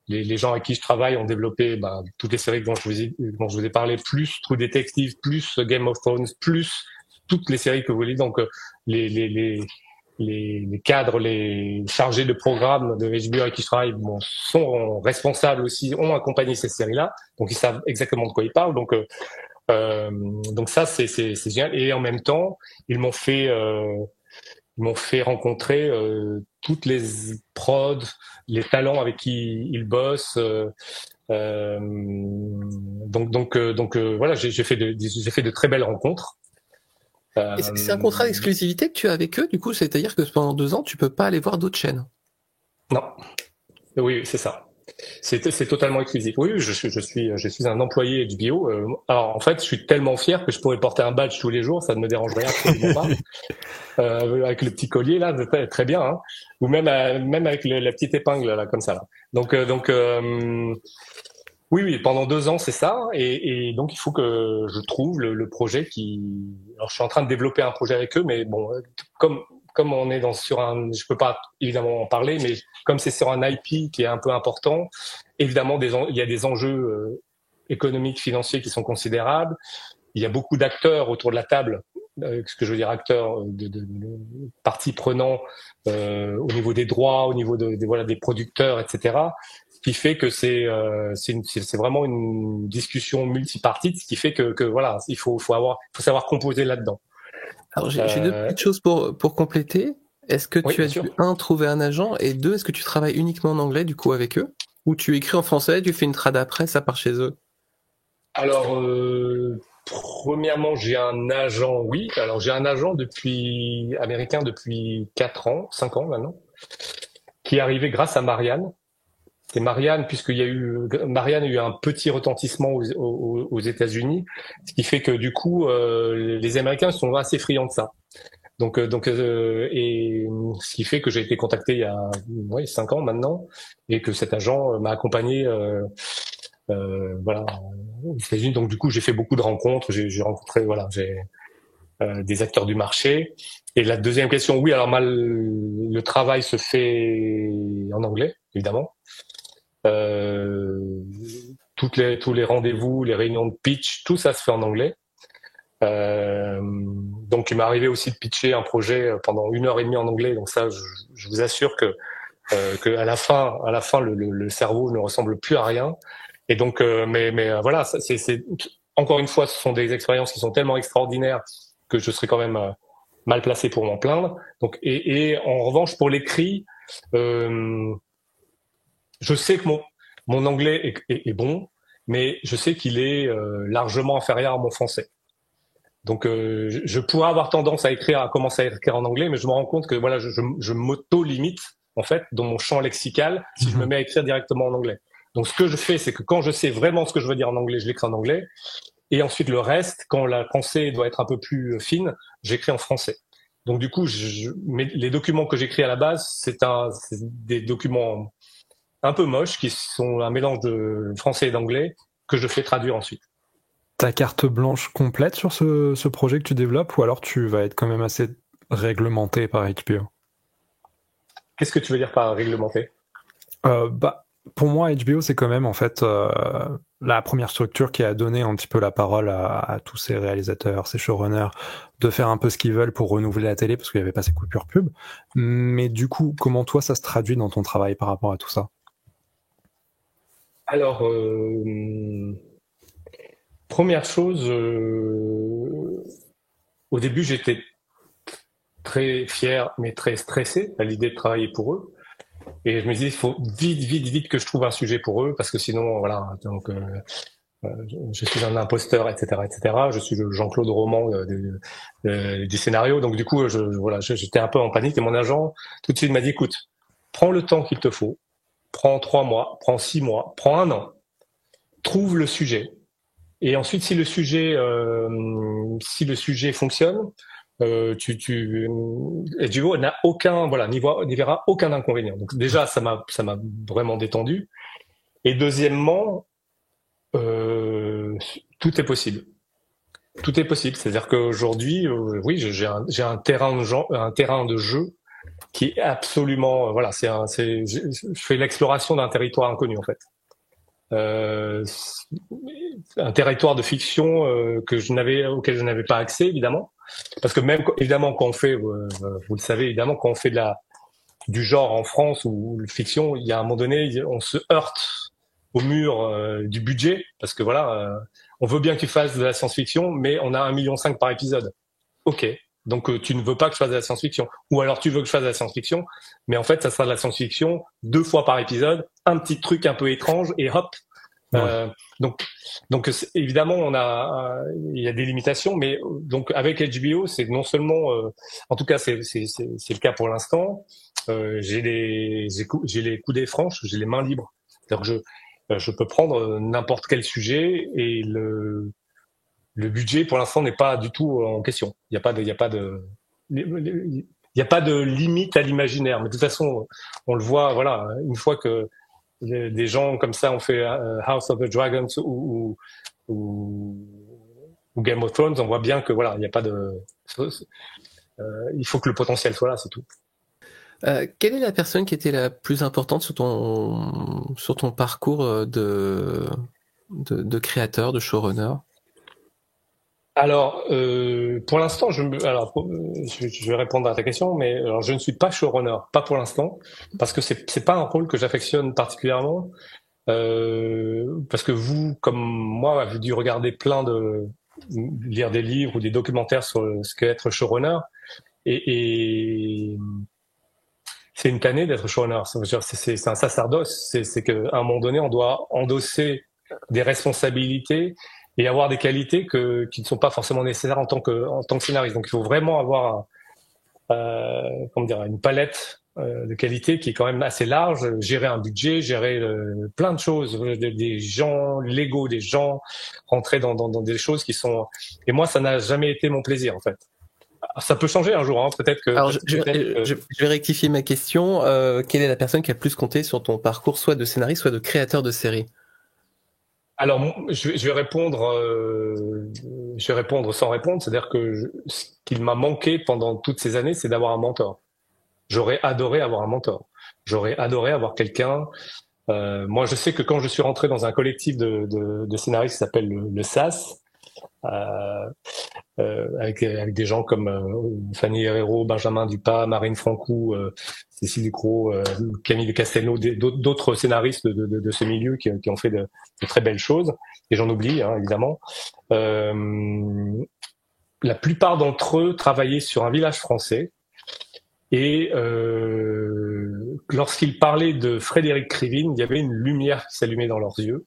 les gens avec qui je travaille ont développé toutes les séries dont je vous ai parlé, plus True Detective, plus Game of Thrones, plus toutes les séries que vous voulez. Donc, les cadres, les chargés de programme de HBO avec qui je travaille sont responsables aussi, ont accompagné ces séries-là, donc ils savent exactement de quoi ils parlent. Donc ça c'est génial. Et en même temps, ils m'ont fait rencontrer toutes les prods, les talents avec qui ils bossent. Donc voilà, j'ai fait de très belles rencontres. C'est un contrat d'exclusivité que tu as avec eux, du coup, c'est-à-dire que pendant 2 ans, tu peux pas aller voir d'autres chaînes. Non. Oui, c'est ça. C'est totalement exclusif. Oui, je suis un employé HBO. Alors en fait, je suis tellement fier que je pourrais porter un badge tous les jours, ça ne me dérange rien, absolument pas. Avec le petit collier là, très bien. Hein. Ou même avec la petite épingle là, comme ça. Là. Donc oui, pendant 2 ans c'est ça, et donc il faut que je trouve le projet qui. Alors je suis en train de développer un projet avec eux, mais bon, comme on est sur un, je peux pas évidemment en parler, mais comme c'est sur un IP qui est un peu important, évidemment il y a des enjeux économiques, financiers qui sont considérables. Il y a beaucoup d'acteurs autour de la table, ce que je veux dire acteurs de parties prenants au niveau des droits, au niveau des producteurs, etc. Ce qui fait que c'est vraiment une discussion multipartite, ce qui fait que voilà, il faut savoir composer là-dedans. Alors j'ai 2 petites choses pour compléter. Est-ce que tu as dû, 1, trouver un agent, et 2, est-ce que tu travailles uniquement en anglais du coup avec eux, ou tu écris en français, tu fais une trad après, ça part chez eux? Alors premièrement, j'ai un agent, oui. Alors j'ai un agent américain depuis 5 ans maintenant, qui est arrivé grâce à Marianne. C'est Marianne, Marianne a eu un petit retentissement aux États-Unis, ce qui fait que du coup, les Américains sont assez friands de ça. Donc, et ce qui fait que j'ai été contacté il y a 5 ans maintenant, et que cet agent m'a accompagné, voilà, aux États-Unis. Donc du coup, j'ai fait beaucoup de rencontres, j'ai rencontré, des acteurs du marché. Et la deuxième question, oui, alors le travail se fait en anglais, évidemment. Tous les rendez-vous, les réunions de pitch, tout ça se fait en anglais. Donc il m'est arrivé aussi de pitcher un projet pendant 1h30 en anglais. Donc ça, je vous assure que à la fin, le cerveau ne ressemble plus à rien. Et donc, mais voilà, c'est encore une fois, ce sont des expériences qui sont tellement extraordinaires que je serais quand même mal placé pour m'en plaindre. Donc, et en revanche, pour l'écrit, je sais que mon anglais est bon, mais je sais qu'il est largement inférieur à mon français. Donc, je pourrais avoir tendance à commencer à écrire en anglais, mais je me rends compte que voilà, je m'auto-limite en fait dans mon champ lexical si je me mets à écrire directement en anglais. Donc, ce que je fais, c'est que quand je sais vraiment ce que je veux dire en anglais, je l'écris en anglais, et ensuite le reste, quand la pensée doit être un peu plus fine, j'écris en français. Donc, du coup, les documents que j'écris à la base, c'est des documents un peu moches qui sont un mélange de français et d'anglais que je fais traduire ensuite. Ta carte blanche complète sur ce projet que tu développes, ou alors tu vas être quand même assez réglementé par HBO? Qu'est-ce que tu veux dire par réglementé? Pour moi, HBO, c'est quand même en fait la première structure qui a donné un petit peu la parole à tous ces réalisateurs, ces showrunners, de faire un peu ce qu'ils veulent pour renouveler la télé, parce qu'il n'y avait pas ces coupures pub. Mais du coup, comment toi, ça se traduit dans ton travail par rapport à tout ça? Alors, première chose, au début, j'étais très fier, mais très stressé à l'idée de travailler pour eux. Et je me disais, il faut vite que je trouve un sujet pour eux, parce que sinon, voilà. Donc, je suis un imposteur, etc. Je suis le Jean-Claude Roman du scénario. Donc, du coup, j'étais un peu en panique. Et mon agent, tout de suite, m'a dit, écoute, prends le temps qu'il te faut. Prends 3 mois, prends 6 mois, prends 1 an. Trouve le sujet. Et ensuite, si le sujet fonctionne, HBO n'a n'y verra aucun inconvénient. Donc déjà, ça m'a vraiment détendu. Et deuxièmement, tout est possible. Tout est possible. C'est-à-dire qu'aujourd'hui, oui, j'ai un terrain de jeu qui est absolument, je fais l'exploration d'un territoire inconnu en fait. Un territoire de fiction auquel je n'avais pas accès évidemment, parce que même évidemment quand on fait, vous le savez évidemment, quand on fait du genre en France ou fiction, il y a un moment donné on se heurte au mur du budget, parce que voilà, on veut bien que tu fasses de la science-fiction, mais on a 1,5 million par épisode. Ok. Donc tu ne veux pas que je fasse de la science-fiction, ou alors tu veux que je fasse de la science-fiction, mais en fait ça sera de la science-fiction 2 fois par épisode, un petit truc un peu étrange, et hop, Ouais. Donc évidemment, il y a des limitations, mais donc avec HBO, c'est non seulement, en tout cas, c'est le cas pour l'instant. J'ai les coudées franches, j'ai les mains libres. C'est-à-dire que je peux prendre n'importe quel sujet et le budget pour l'instant n'est pas du tout en question. Il y a pas de limite à l'imaginaire. Mais de toute façon, on le voit, voilà, une fois que des gens comme ça ont fait House of the Dragons ou Game of Thrones, on voit bien que voilà, il n'y a pas de, il faut que le potentiel soit là, c'est tout. Quelle est la personne qui était la plus importante sur ton parcours de créateur, de showrunner? Alors, pour l'instant, je vais répondre à ta question, mais alors, je ne suis pas showrunner, pas pour l'instant, parce que c'est pas un rôle que j'affectionne particulièrement, parce que vous, comme moi, avez dû regarder lire des livres ou des documentaires sur ce qu'est être showrunner, et c'est une tannée d'être showrunner. C'est un sacerdoce. C'est qu'à un moment donné, on doit endosser des responsabilités et avoir des qualités qui ne sont pas forcément nécessaires en tant que scénariste. Donc, il faut vraiment avoir une palette de qualités qui est quand même assez large. Gérer un budget, gérer plein de choses, des gens, l'ego des gens, rentrer dans des choses qui sont. Et moi, ça n'a jamais été mon plaisir, en fait. Ça peut changer un jour, hein. Peut-être que. Alors, je vais rectifier ma question. Quelle est la personne qui a le plus compté sur ton parcours, soit de scénariste, soit de créateur de série? Alors, je vais répondre sans répondre. C'est-à-dire que ce qu'il m'a manqué pendant toutes ces années, c'est d'avoir un mentor. J'aurais adoré avoir un mentor. J'aurais adoré avoir quelqu'un. Moi, je sais que quand je suis rentré dans un collectif de scénaristes qui s'appelle le SAS, avec des gens comme Fanny Herrero, Benjamin Dupas, Marine Francou, Cécile Ducrot, Camille de Castelnau, d'autres scénaristes de ce milieu qui ont fait de très belles choses, et j'en oublie, hein, évidemment. La plupart d'entre eux travaillaient sur un village français, et lorsqu'ils parlaient de Frédéric Krivine, il y avait une lumière qui s'allumait dans leurs yeux.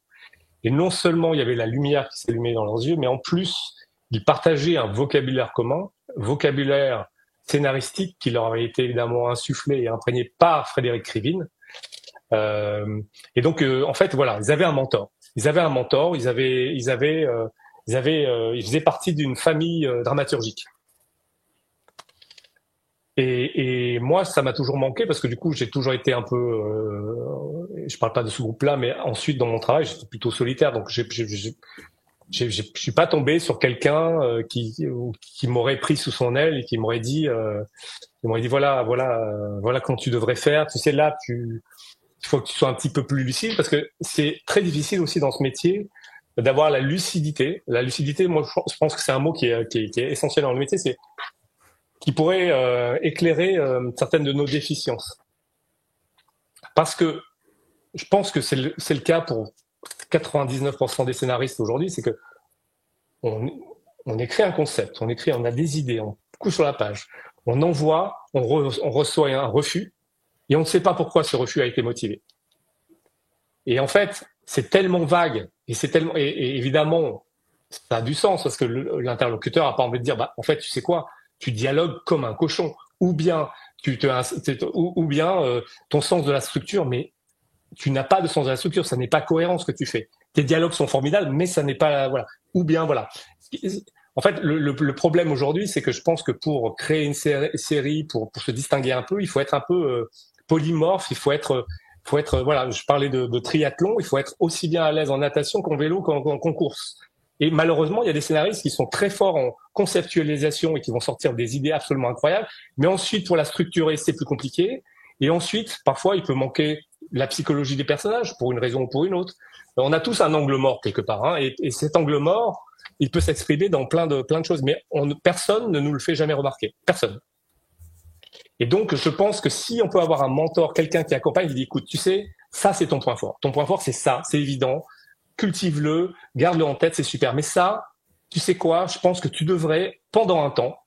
Et non seulement il y avait la lumière qui s'allumait dans leurs yeux, mais en plus, ils partageaient un vocabulaire commun, vocabulaire scénaristique qui leur avait été évidemment insufflé et imprégné par Frédéric Krivine. Et donc, en fait, voilà, ils avaient un mentor. Ils faisaient partie d'une famille dramaturgique. Et moi, ça m'a toujours manqué parce que du coup, j'ai toujours été un peu, je parle pas de ce groupe-là, mais ensuite dans mon travail, j'étais plutôt solitaire, donc je suis pas tombé sur quelqu'un qui m'aurait pris sous son aile et qui m'aurait dit voilà comment tu devrais faire. Tu sais, là, il faut que tu sois un petit peu plus lucide parce que c'est très difficile aussi dans ce métier d'avoir la lucidité. La lucidité, moi, je pense que c'est un mot qui est essentiel dans le métier, c'est qui pourrait éclairer certaines de nos déficiences. Parce que je pense que c'est le cas pour 99% des scénaristes aujourd'hui, c'est que on écrit un concept, on a des idées, on couche sur la page, on envoie, on reçoit un refus, et on ne sait pas pourquoi ce refus a été motivé. Et en fait, c'est tellement vague, et évidemment, ça a du sens, parce que l'interlocuteur a pas envie de dire, en fait, tu sais quoi, tu dialogues comme un cochon, ou bien ton sens de la structure, mais tu n'as pas de sens de la structure, ça n'est pas cohérent ce que tu fais. Tes dialogues sont formidables, mais ça n'est pas voilà. Ou bien voilà. En fait, le problème aujourd'hui, c'est que je pense que pour créer une série, pour se distinguer un peu, il faut être un peu polymorphe, il faut être voilà. Je parlais de triathlon, il faut être aussi bien à l'aise en natation qu'en vélo qu'en course. Et malheureusement, il y a des scénaristes qui sont très forts en conceptualisation et qui vont sortir des idées absolument incroyables. Mais ensuite, pour la structurer, c'est plus compliqué. Et ensuite, parfois, il peut manquer la psychologie des personnages pour une raison ou pour une autre. On a tous un angle mort quelque part, hein, et cet angle mort, il peut s'exprimer dans plein de choses. Mais personne ne nous le fait jamais remarquer. Personne. Et donc, je pense que si on peut avoir un mentor, quelqu'un qui accompagne, qui dit, écoute, tu sais, ça, c'est ton point fort. Ton point fort, c'est ça, c'est évident. Cultive-le, garde-le en tête, c'est super. Mais ça, tu sais quoi, je pense que tu devrais, pendant un temps,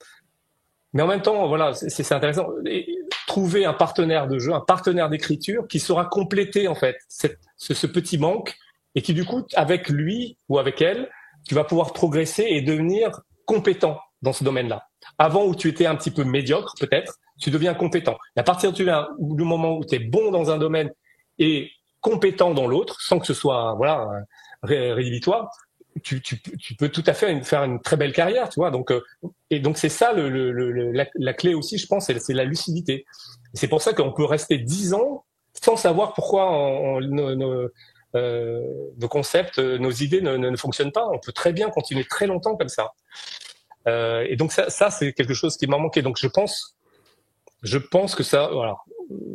mais en même temps, voilà, c'est intéressant, trouver un partenaire de jeu, un partenaire d'écriture qui saura compléter, en fait, ce petit manque et qui du coup, avec lui ou avec elle, tu vas pouvoir progresser et devenir compétent dans ce domaine-là. Avant où tu étais un petit peu médiocre, peut-être, tu deviens compétent. Et à partir du moment où tu es bon dans un domaine et compétent dans l'autre, sans que ce soit rédhibitoire, tu peux tout à fait faire une très belle carrière, tu vois. Donc c'est ça la clé aussi, je pense, c'est la lucidité. Et c'est pour ça qu'on peut rester 10 ans sans savoir pourquoi nos concepts, nos idées ne fonctionnent pas. On peut très bien continuer très longtemps comme ça. Et donc ça c'est quelque chose qui m'a manqué. Donc je pense que ça, voilà.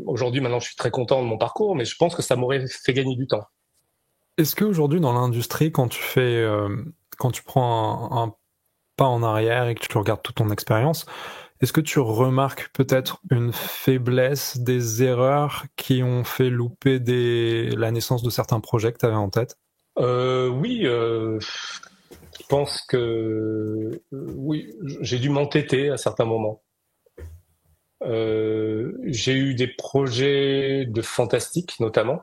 Aujourd'hui, maintenant, je suis très content de mon parcours, mais je pense que ça m'aurait fait gagner du temps. Est-ce qu'aujourd'hui, dans l'industrie, quand tu prends un pas en arrière et que tu regardes toute ton expérience, est-ce que tu remarques peut-être une faiblesse, des erreurs qui ont fait louper la naissance de certains projets que tu avais en tête ? Oui, je pense que oui, j'ai dû m'entêter à certains moments. J'ai eu des projets de fantastique, notamment,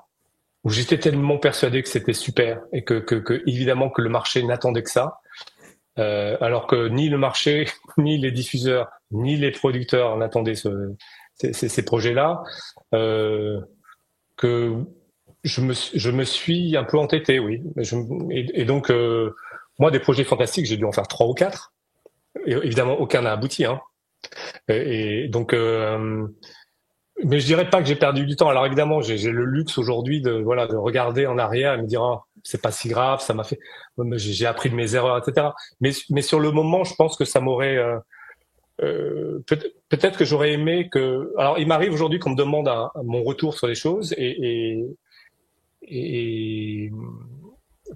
où j'étais tellement persuadé que c'était super et que évidemment que le marché n'attendait que ça, alors que ni le marché, ni les diffuseurs, ni les producteurs n'attendaient ces projets-là, que je me suis un peu entêté, oui. Et donc, moi, des projets fantastiques, j'ai dû en faire 3 ou 4. Et évidemment, aucun n'a abouti, hein. Et donc, mais je dirais pas que j'ai perdu du temps. Alors évidemment, j'ai le luxe aujourd'hui de regarder en arrière et me dire c'est pas si grave, ça m'a fait, j'ai appris de mes erreurs, etc. Mais sur le moment, je pense que ça m'aurait peut-être que j'aurais aimé que. Alors il m'arrive aujourd'hui qu'on me demande mon retour sur les choses et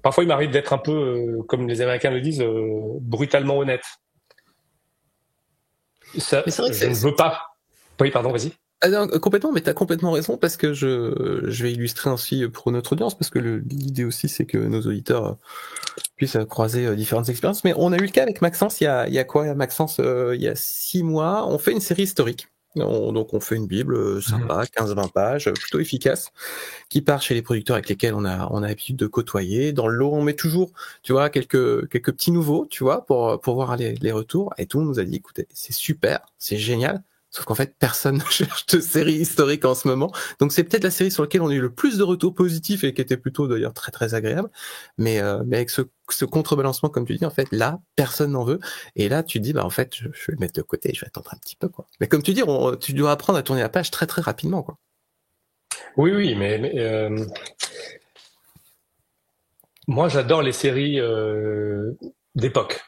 parfois il m'arrive d'être un peu comme les Américains le disent brutalement honnête. Ça, je ne veux pas. Oui, pardon, vas-y. Ah non, complètement, mais t'as complètement raison parce que je vais illustrer ainsi pour notre audience parce que l'idée aussi c'est que nos auditeurs puissent croiser différentes expériences. Mais on a eu le cas avec Maxence il y a quoi, Maxence, il y a 6 mois, on fait une série historique. Donc on fait une bible sympa, 15-20 pages, plutôt efficace, qui part chez les producteurs avec lesquels on a l'habitude de côtoyer. Dans le lot, on met toujours, tu vois, quelques petits nouveaux, tu vois, pour voir les retours. Et tout le monde nous a dit, écoutez, c'est super, c'est génial. Sauf qu'en fait, personne ne cherche de série historique en ce moment. Donc c'est peut-être la série sur laquelle on a eu le plus de retours positifs et qui était plutôt d'ailleurs très très agréable. Mais avec ce contrebalancement, comme tu dis, en fait, là, personne n'en veut. Et là, tu te dis, bah en fait, je vais le mettre de côté, je vais attendre un petit peu, quoi. Mais comme tu dis, tu dois apprendre à tourner la page très très rapidement, quoi. Oui, mais moi, j'adore les séries d'époque.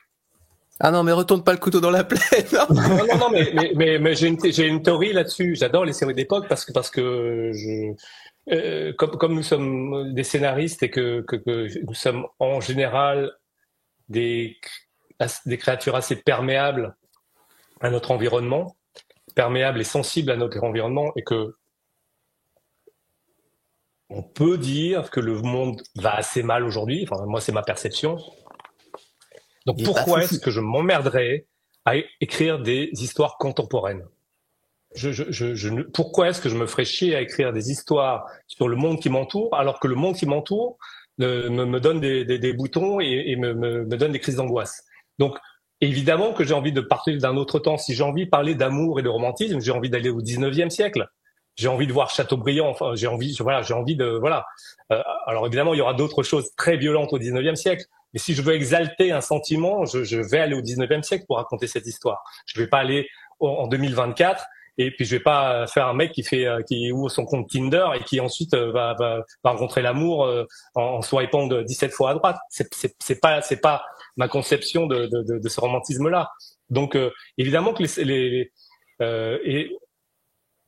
Ah non, mais retourne pas le couteau dans la plaie. Non, mais j'ai une théorie là-dessus. J'adore les séries d'époque parce que comme nous sommes des scénaristes et que nous sommes en général des créatures assez perméables à notre environnement, perméables et sensibles à notre environnement, et que on peut dire que le monde va assez mal aujourd'hui. Enfin, moi, c'est ma perception. Donc pourquoi est-ce que je m'emmerderais à écrire des histoires contemporaines ? Pourquoi est-ce que je me ferais chier à écrire des histoires sur le monde qui m'entoure alors que le monde qui m'entoure me donne des boutons et me donne des crises d'angoisse ? Donc évidemment que j'ai envie de parler d'un autre temps. Si j'ai envie de parler d'amour et de romantisme, j'ai envie d'aller au 19e siècle. J'ai envie de voir Chateaubriand. Enfin, j'ai envie de voilà. Alors évidemment, il y aura d'autres choses très violentes au 19e siècle. Mais si je veux exalter un sentiment, je vais aller au 19e siècle pour raconter cette histoire. Je vais pas aller en 2024 et puis je vais pas faire un mec qui ouvre son compte Tinder et qui ensuite va rencontrer l'amour en swipant de 17 fois à droite. C'est pas ma conception de ce romantisme-là. Donc évidemment que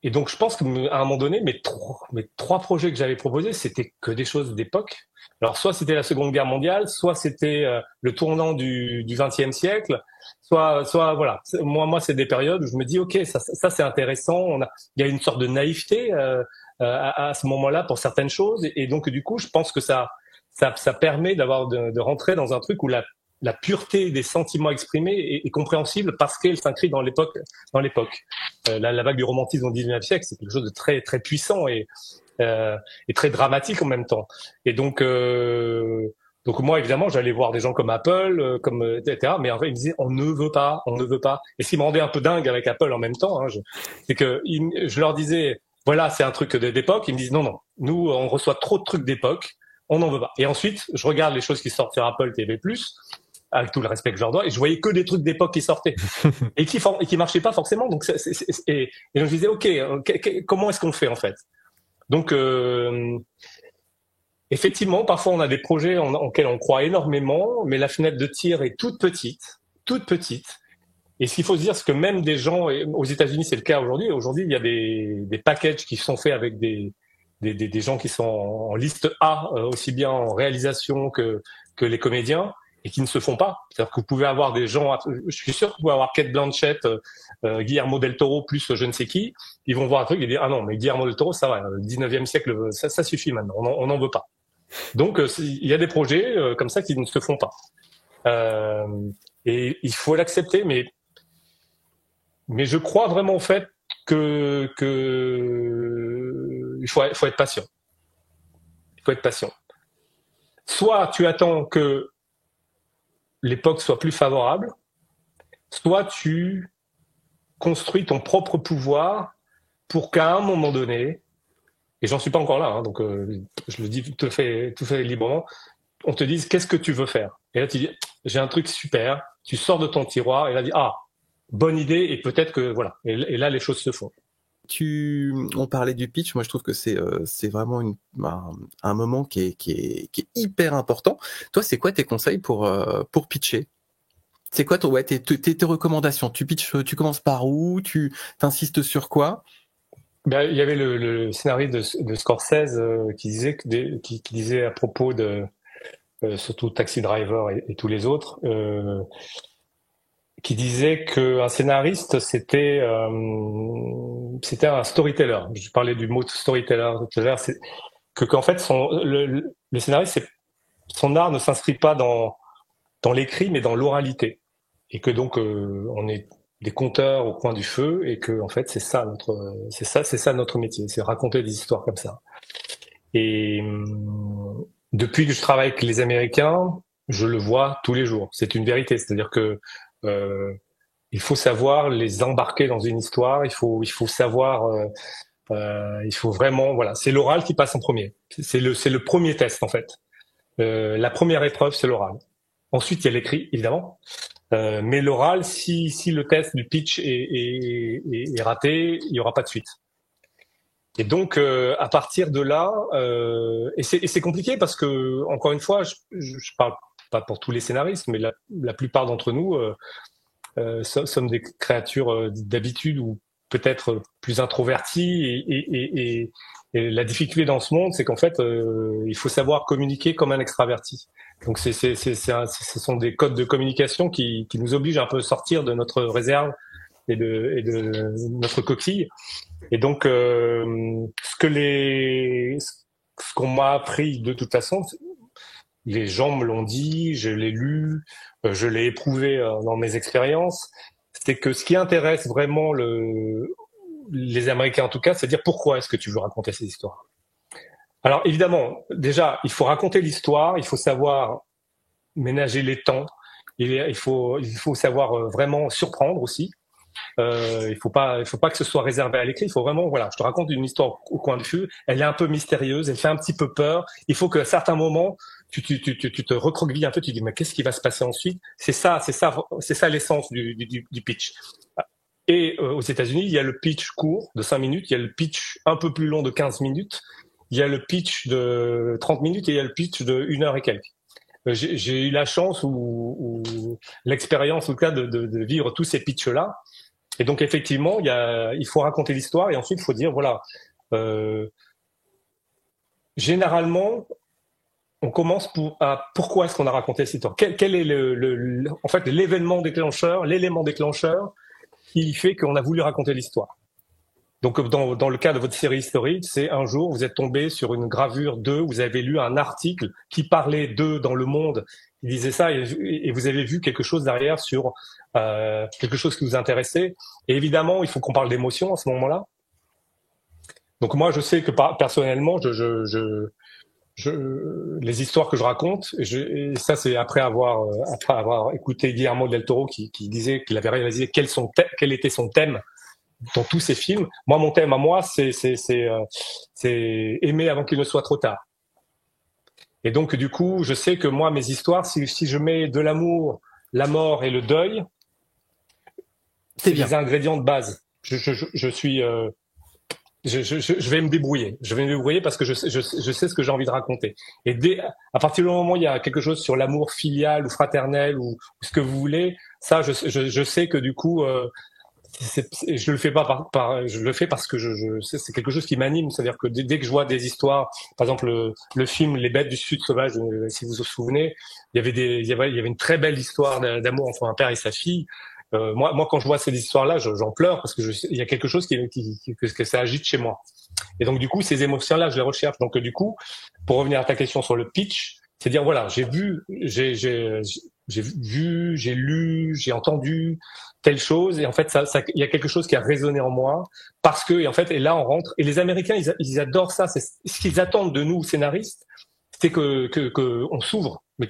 et donc je pense qu'à un moment donné, mes 3 projets que j'avais proposés, c'était que des choses d'époque. Alors soit c'était la Seconde Guerre mondiale, soit c'était le tournant du XXe siècle, soit voilà. Moi c'est des périodes où je me dis ok, ça c'est intéressant. Il y a une sorte de naïveté à ce moment-là pour certaines choses, et donc du coup je pense que ça permet de rentrer dans un truc où la pureté des sentiments exprimés est compréhensible parce qu'elle s'inscrit dans l'époque. La vague du romantisme au XIXe siècle, c'est quelque chose de très très puissant et et très dramatique en même temps. Et donc moi, évidemment, j'allais voir des gens comme Apple, etc. Mais en fait, ils me disaient, on ne veut pas. Et ce qui me rendait un peu dingue avec Apple en même temps, c'est que je leur disais, voilà, c'est un truc d'époque. Ils me disent, non, nous, on reçoit trop de trucs d'époque, on n'en veut pas. Et ensuite, je regarde les choses qui sortent sur Apple TV+, avec tout le respect que je leur dois, et je voyais que des trucs d'époque qui sortaient et qui marchaient pas forcément. Donc, et donc je disais, ok, comment est-ce qu'on fait en fait? Donc effectivement, parfois on a des projets auxquels on croit énormément, mais la fenêtre de tir est toute petite. Et ce qu'il faut se dire, c'est que même des gens, aux États-Unis, c'est le cas aujourd'hui. Aujourd'hui, il y a des packages qui sont faits avec des gens qui sont en liste A, aussi bien en réalisation que les comédiens, et qui ne se font pas. C'est-à-dire que vous pouvez avoir des gens, je suis sûr que vous pouvez avoir Cate Blanchett, Guillermo del Toro plus je ne sais qui, ils vont voir un truc et dire, ah non, mais Guillermo del Toro, ça va, le 19e siècle, ça suffit maintenant, on n'en veut pas. Donc, il y a des projets comme ça qui ne se font pas. Et il faut l'accepter, mais je crois vraiment au fait que il faut être patient. Il faut être patient. Soit tu attends que l'époque soit plus favorable, soit tu construis ton propre pouvoir pour qu'à un moment donné, et j'en suis pas encore là, donc je le dis tout à fait librement, on te dise qu'est-ce que tu veux faire. Et là tu dis j'ai un truc super, tu sors de ton tiroir et là tu dis bonne idée et peut-être que voilà. Et là les choses se font. On parlait du pitch, moi je trouve que c'est vraiment un moment qui est hyper important. Toi, c'est quoi tes conseils pour pitcher? C'est quoi tes recommandations? Tu pitches, tu commences par où? Tu t'insistes sur quoi? Ben, il y avait le scénariste de Scorsese qui disait à propos de surtout Taxi Driver et tous les autres, qui disait qu'un scénariste c'était un storyteller. Je parlais du mot storyteller tout à l'heure, c'est qu'en fait le scénariste, son art ne s'inscrit pas dans l'écrit mais dans l'oralité, et que donc on est des conteurs au coin du feu, et que en fait c'est ça notre métier, c'est raconter des histoires comme ça. Et depuis que je travaille avec les Américains, je le vois tous les jours. C'est une vérité, c'est-à-dire que il faut savoir les embarquer dans une histoire. Il faut savoir. Il faut vraiment. Voilà, c'est l'oral qui passe en premier. C'est le premier test en fait. La première épreuve, c'est l'oral. Ensuite, il y a l'écrit, évidemment. Mais l'oral, si le test du pitch est raté, il y aura pas de suite. Et donc, à partir de là, et c'est compliqué parce que, encore une fois, je parle pas pour tous les scénaristes, mais la plupart d'entre nous sommes des créatures d'habitude ou peut-être plus introverties, et la difficulté dans ce monde, c'est qu'en fait, il faut savoir communiquer comme un extraverti. Donc, ce sont des codes de communication qui nous obligent un peu à sortir de notre réserve et de notre coquille. Et donc, ce qu'on m'a appris de toute façon, les gens me l'ont dit, je l'ai lu, je l'ai éprouvé dans mes expériences, c'est que ce qui intéresse vraiment les Américains en tout cas, c'est de dire pourquoi est-ce que tu veux raconter ces histoires. Alors évidemment, déjà, il faut raconter l'histoire, il faut savoir ménager les temps, il faut savoir vraiment surprendre aussi. Il faut pas que ce soit réservé à l'écrit. Il faut vraiment, voilà, je te raconte une histoire au coin du feu. Elle est un peu mystérieuse, elle fait un petit peu peur. Il faut qu'à certains moments, tu te recroquevilles un peu. Tu dis mais qu'est-ce qui va se passer ensuite? C'est ça l'essence du pitch. Et aux États-Unis, il y a le pitch court de 5 minutes, il y a le pitch un peu plus long de 15 minutes, il y a le pitch de 30 minutes et il y a le pitch de 1 heure et quelques. J'ai eu la chance ou l'expérience en tout cas de vivre tous ces pitchs-là. Et donc effectivement, il faut raconter l'histoire et ensuite il faut dire voilà. Généralement, on commence pourquoi est-ce qu'on a raconté cette histoire. Quel est en fait l'élément déclencheur qui fait qu'on a voulu raconter l'histoire. Donc dans le cas de votre série historique, c'est un jour vous êtes tombé sur une gravure d'eux, vous avez lu un article qui parlait d'eux dans Le Monde, qui disait ça, et vous avez vu quelque chose derrière sur quelque chose qui vous intéressait. Et évidemment, il faut qu'on parle d'émotion à ce moment-là. Donc moi, je sais que personnellement, les histoires que je raconte, et ça c'est après avoir écouté Guillermo del Toro qui disait qu'il avait réalisé quel était son thème dans tous ses films. Moi, mon thème à moi, c'est aimer avant qu'il ne soit trop tard. Et donc du coup, je sais que moi, mes histoires, si je mets de l'amour, la mort et le deuil, c'est les ingrédients de base. Je vais me débrouiller. Je vais me débrouiller parce que je sais ce que j'ai envie de raconter. Et à partir du moment où il y a quelque chose sur l'amour filial ou fraternel ou ce que vous voulez, ça, je sais que du coup, je le fais pas je le fais parce que c'est quelque chose qui m'anime. C'est-à-dire que dès que je vois des histoires, par exemple le film Les Bêtes du Sud sauvage, si vous vous souvenez, il y avait une très belle histoire d'amour entre un père et sa fille. Moi, quand je vois ces histoires-là, j'en pleure parce que il y a quelque chose que ça agite chez moi. Et donc, du coup, ces émotions-là, je les recherche. Donc, du coup, pour revenir à ta question sur le pitch, c'est dire, voilà, j'ai vu, j'ai lu, j'ai entendu telle chose. Et en fait, il y a quelque chose qui a résonné en moi parce que, et là, on rentre. Et les Américains, ils adorent ça. C'est ce qu'ils attendent de nous, scénaristes, c'est que on s'ouvre, mais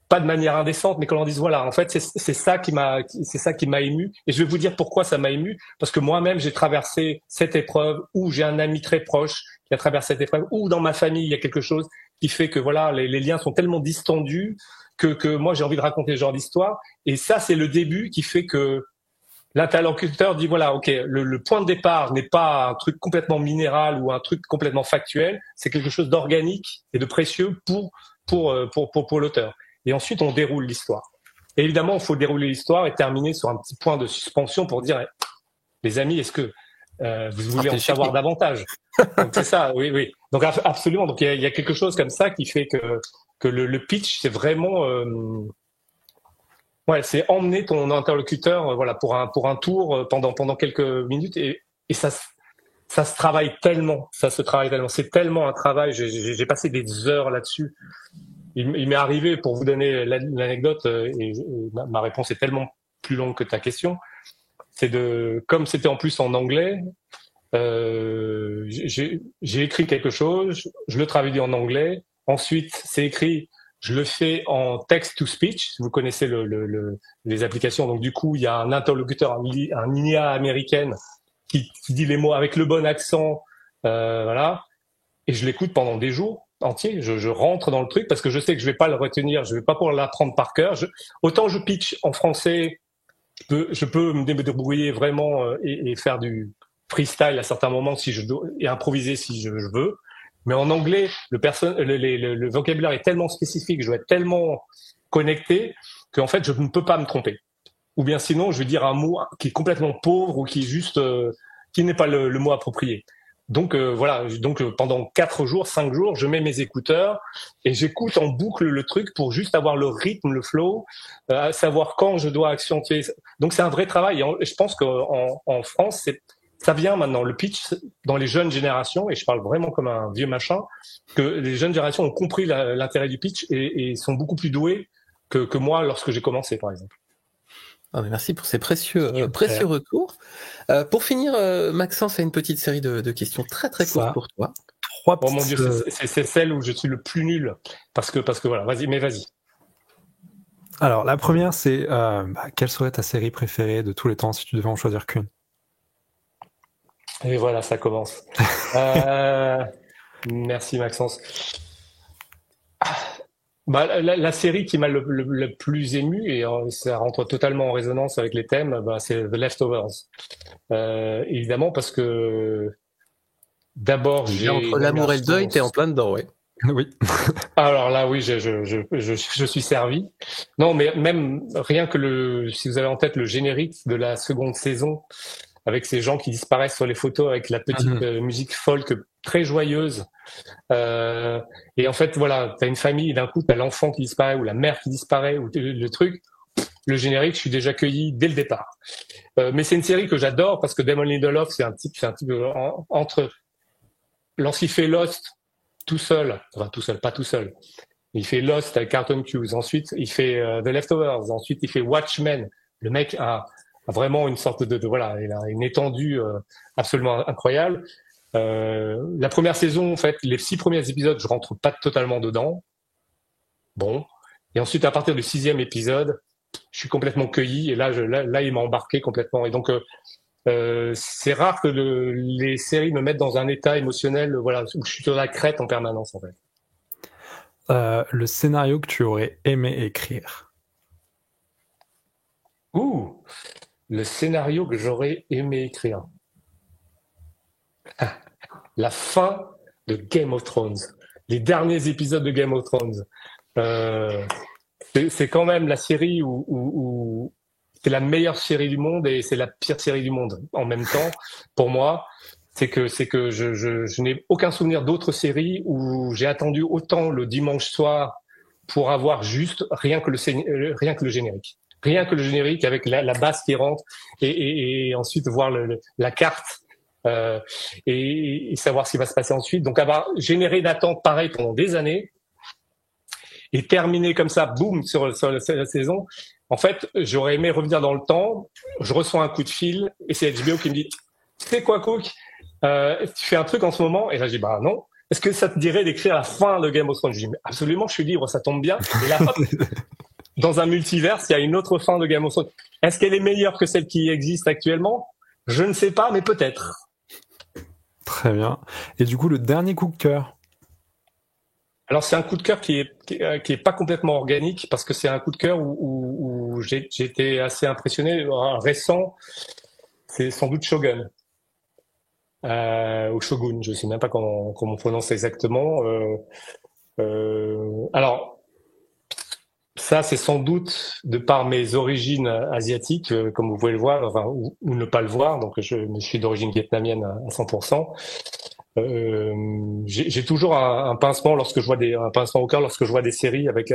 pas de manière indécente, mais qu'on leur dise voilà, en fait, c'est ça qui m'a ému. Et je vais vous dire pourquoi ça m'a ému, parce que moi-même j'ai traversé cette épreuve, ou j'ai un ami très proche qui a traversé cette épreuve, ou dans ma famille il y a quelque chose qui fait que voilà, les liens sont tellement distendus que moi j'ai envie de raconter ce genre d'histoire. Et ça, c'est le début qui fait que l'interlocuteur dit voilà, ok, le point de départ n'est pas un truc complètement minéral ou un truc complètement factuel, c'est quelque chose d'organique et de précieux pour l'auteur. Et ensuite, on déroule l'histoire. Et évidemment, il faut dérouler l'histoire et terminer sur un petit point de suspension pour dire, les amis, est-ce que vous voulez en savoir davantage? Donc, c'est ça, oui. Donc absolument. Donc il y a quelque chose comme ça qui fait que le pitch, c'est vraiment, c'est emmener ton interlocuteur, pour un tour pendant quelques minutes et ça se travaille tellement, c'est tellement un travail. J'ai passé des heures là-dessus. Il m'est arrivé, pour vous donner l'anecdote, et ma réponse est tellement plus longue que ta question, comme c'était en plus en anglais, j'ai écrit quelque chose, je le traduis en anglais, ensuite c'est écrit, je le fais en text-to-speech, si vous connaissez les applications, donc du coup il y a un interlocuteur, un IA américaine qui dit les mots avec le bon accent, et je l'écoute pendant des jours entier, je rentre dans le truc parce que je sais que je vais pas le retenir, je vais pas pouvoir l'apprendre par cœur. Autant je pitch en français, je peux me débrouiller vraiment et faire du freestyle à certains moments et improviser si je veux. Mais en anglais, le vocabulaire est tellement spécifique, je dois être tellement connecté qu'en fait je ne peux pas me tromper. Ou bien sinon, je vais dire un mot qui est complètement pauvre ou qui est juste qui n'est pas le mot approprié. Donc pendant 4 jours, 5 jours, je mets mes écouteurs et j'écoute en boucle le truc pour juste avoir le rythme, le flow, savoir quand je dois accentuer. Donc c'est un vrai travail. Et je pense qu'en France, ça vient maintenant. Le pitch dans les jeunes générations, et je parle vraiment comme un vieux machin, que les jeunes générations ont compris l'intérêt du pitch et sont beaucoup plus doués que moi lorsque j'ai commencé, par exemple. Ah, merci pour ces précieux retours. Pour finir, Maxence a une petite série de questions très très courtes pour toi. Oh mon Dieu, c'est celle où je suis le plus nul parce que voilà, vas-y. Alors la première, c'est quelle serait ta série préférée de tous les temps si tu devais en choisir qu'une? Et voilà, ça commence. Merci Maxence. La série qui m'a le plus ému, et ça rentre totalement en résonance avec les thèmes, c'est The Leftovers. Évidemment parce que d'abord entre l'amour et le deuil, t'es en plein dedans, ouais. Oui. Alors là, oui, je suis servi. Non, mais même rien que si vous avez en tête le générique de la seconde saison, avec ces gens qui disparaissent sur les photos avec la petite musique folk très joyeuse. Et en fait, voilà, t'as une famille et d'un coup, t'as l'enfant qui disparaît ou la mère qui disparaît ou le truc. Le générique, je suis déjà cueilli dès le départ. Mais c'est une série que j'adore parce que Damon Lindelof, c'est un type entre lorsqu'il fait Lost tout seul, pas tout seul. Il fait Lost avec Carlton Cuse. Ensuite, il fait The Leftovers. Ensuite, il fait Watchmen. Le mec a vraiment une sorte de voilà, il a une étendue absolument incroyable. La première saison, en fait, les 6 premiers épisodes, je rentre pas totalement dedans. Bon. Et ensuite, à partir du 6e épisode, je suis complètement cueilli. Et là, il m'a embarqué complètement. Et donc, c'est rare que les séries me mettent dans un état émotionnel, voilà, où je suis sur la crête en permanence, en fait. Le scénario que tu aurais aimé écrire. Le scénario que j'aurais aimé écrire. La fin de Game of Thrones. Les derniers épisodes de Game of Thrones. C'est quand même la série où c'est la meilleure série du monde et c'est la pire série du monde en même temps. Pour moi, c'est que je n'ai aucun souvenir d'autres séries où j'ai attendu autant le dimanche soir pour avoir juste rien que le générique. Rien que le générique avec la basse qui rentre et ensuite voir la carte et savoir ce qui va se passer ensuite. Donc avoir généré d'attente pareil pendant des années et terminer comme ça, boum, sur la saison. En fait, j'aurais aimé revenir dans le temps. Je reçois un coup de fil et c'est HBO qui me dit « Tu sais quoi, Cook, tu fais un truc en ce moment ?» Et là, je dis « Bah non. Est-ce que ça te dirait d'écrire la fin de Game of Thrones ?» Je dis « Mais absolument, je suis libre, ça tombe bien. » Et là, hop, dans un multiverse, il y a une autre fin de Game of Thrones. Est-ce qu'elle est meilleure que celle qui existe actuellement ? Je ne sais pas, mais peut-être. Très bien. Et du coup, le dernier coup de cœur ? Alors c'est un coup de cœur qui est pas complètement organique parce que c'est un coup de cœur où j'ai été assez impressionné. Récent, c'est sans doute Shogun ou Shogun, je sais même pas comment on prononce exactement. Alors ça c'est sans doute de par mes origines asiatiques, comme vous pouvez le voir, enfin, ou ne pas le voir. Donc je suis d'origine vietnamienne à 100%. J'ai toujours un pincement lorsque je vois un pincement au cœur lorsque je vois des séries avec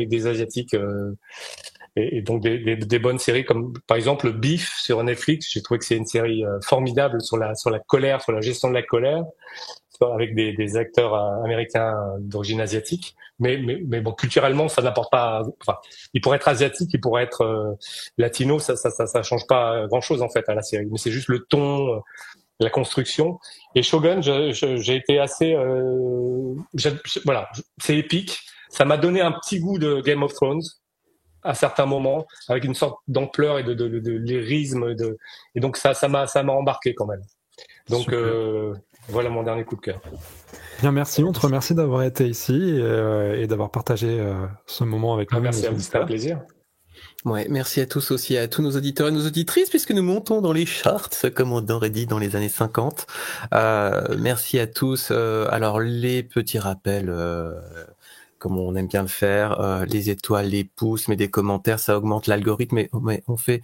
des asiatiques et donc des bonnes séries comme par exemple Beef sur Netflix. J'ai trouvé que c'est une série formidable sur la colère, sur la gestion de la colère, avec des acteurs américains d'origine asiatique. Mais bon, culturellement, ça n'apporte pas. Enfin, il pourrait être asiatique, il pourrait être latino, ça change pas grand chose en fait à la série. Mais c'est juste le ton. La construction. Et Shogun, j'ai été assez voilà, c'est épique. Ça m'a donné un petit goût de Game of Thrones à certains moments, avec une sorte d'ampleur et de lyrisme, et donc ça m'a embarqué quand même. Donc voilà mon dernier coup de cœur. Bien, merci. On te remercie d'avoir été ici et d'avoir partagé ce moment avec nous. Merci à vous, c'était un plaisir. Ouais, merci à tous aussi, à tous nos auditeurs et nos auditrices, puisque nous montons dans les charts, comme on aurait dit dans les années 50. Merci à tous. Alors, les petits rappels, comme on aime bien le faire, les étoiles, les pouces, mais des commentaires, ça augmente l'algorithme, mais on fait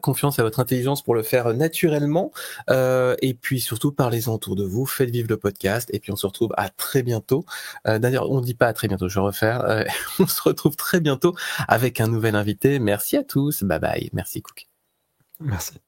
confiance à votre intelligence pour le faire naturellement. Et puis surtout, parlez-en autour de vous, faites vivre le podcast, et puis on se retrouve à très bientôt. D'ailleurs, on dit pas à très bientôt, je vais refaire. On se retrouve très bientôt avec un nouvel invité. Merci à tous, bye bye. Merci Cook. Merci.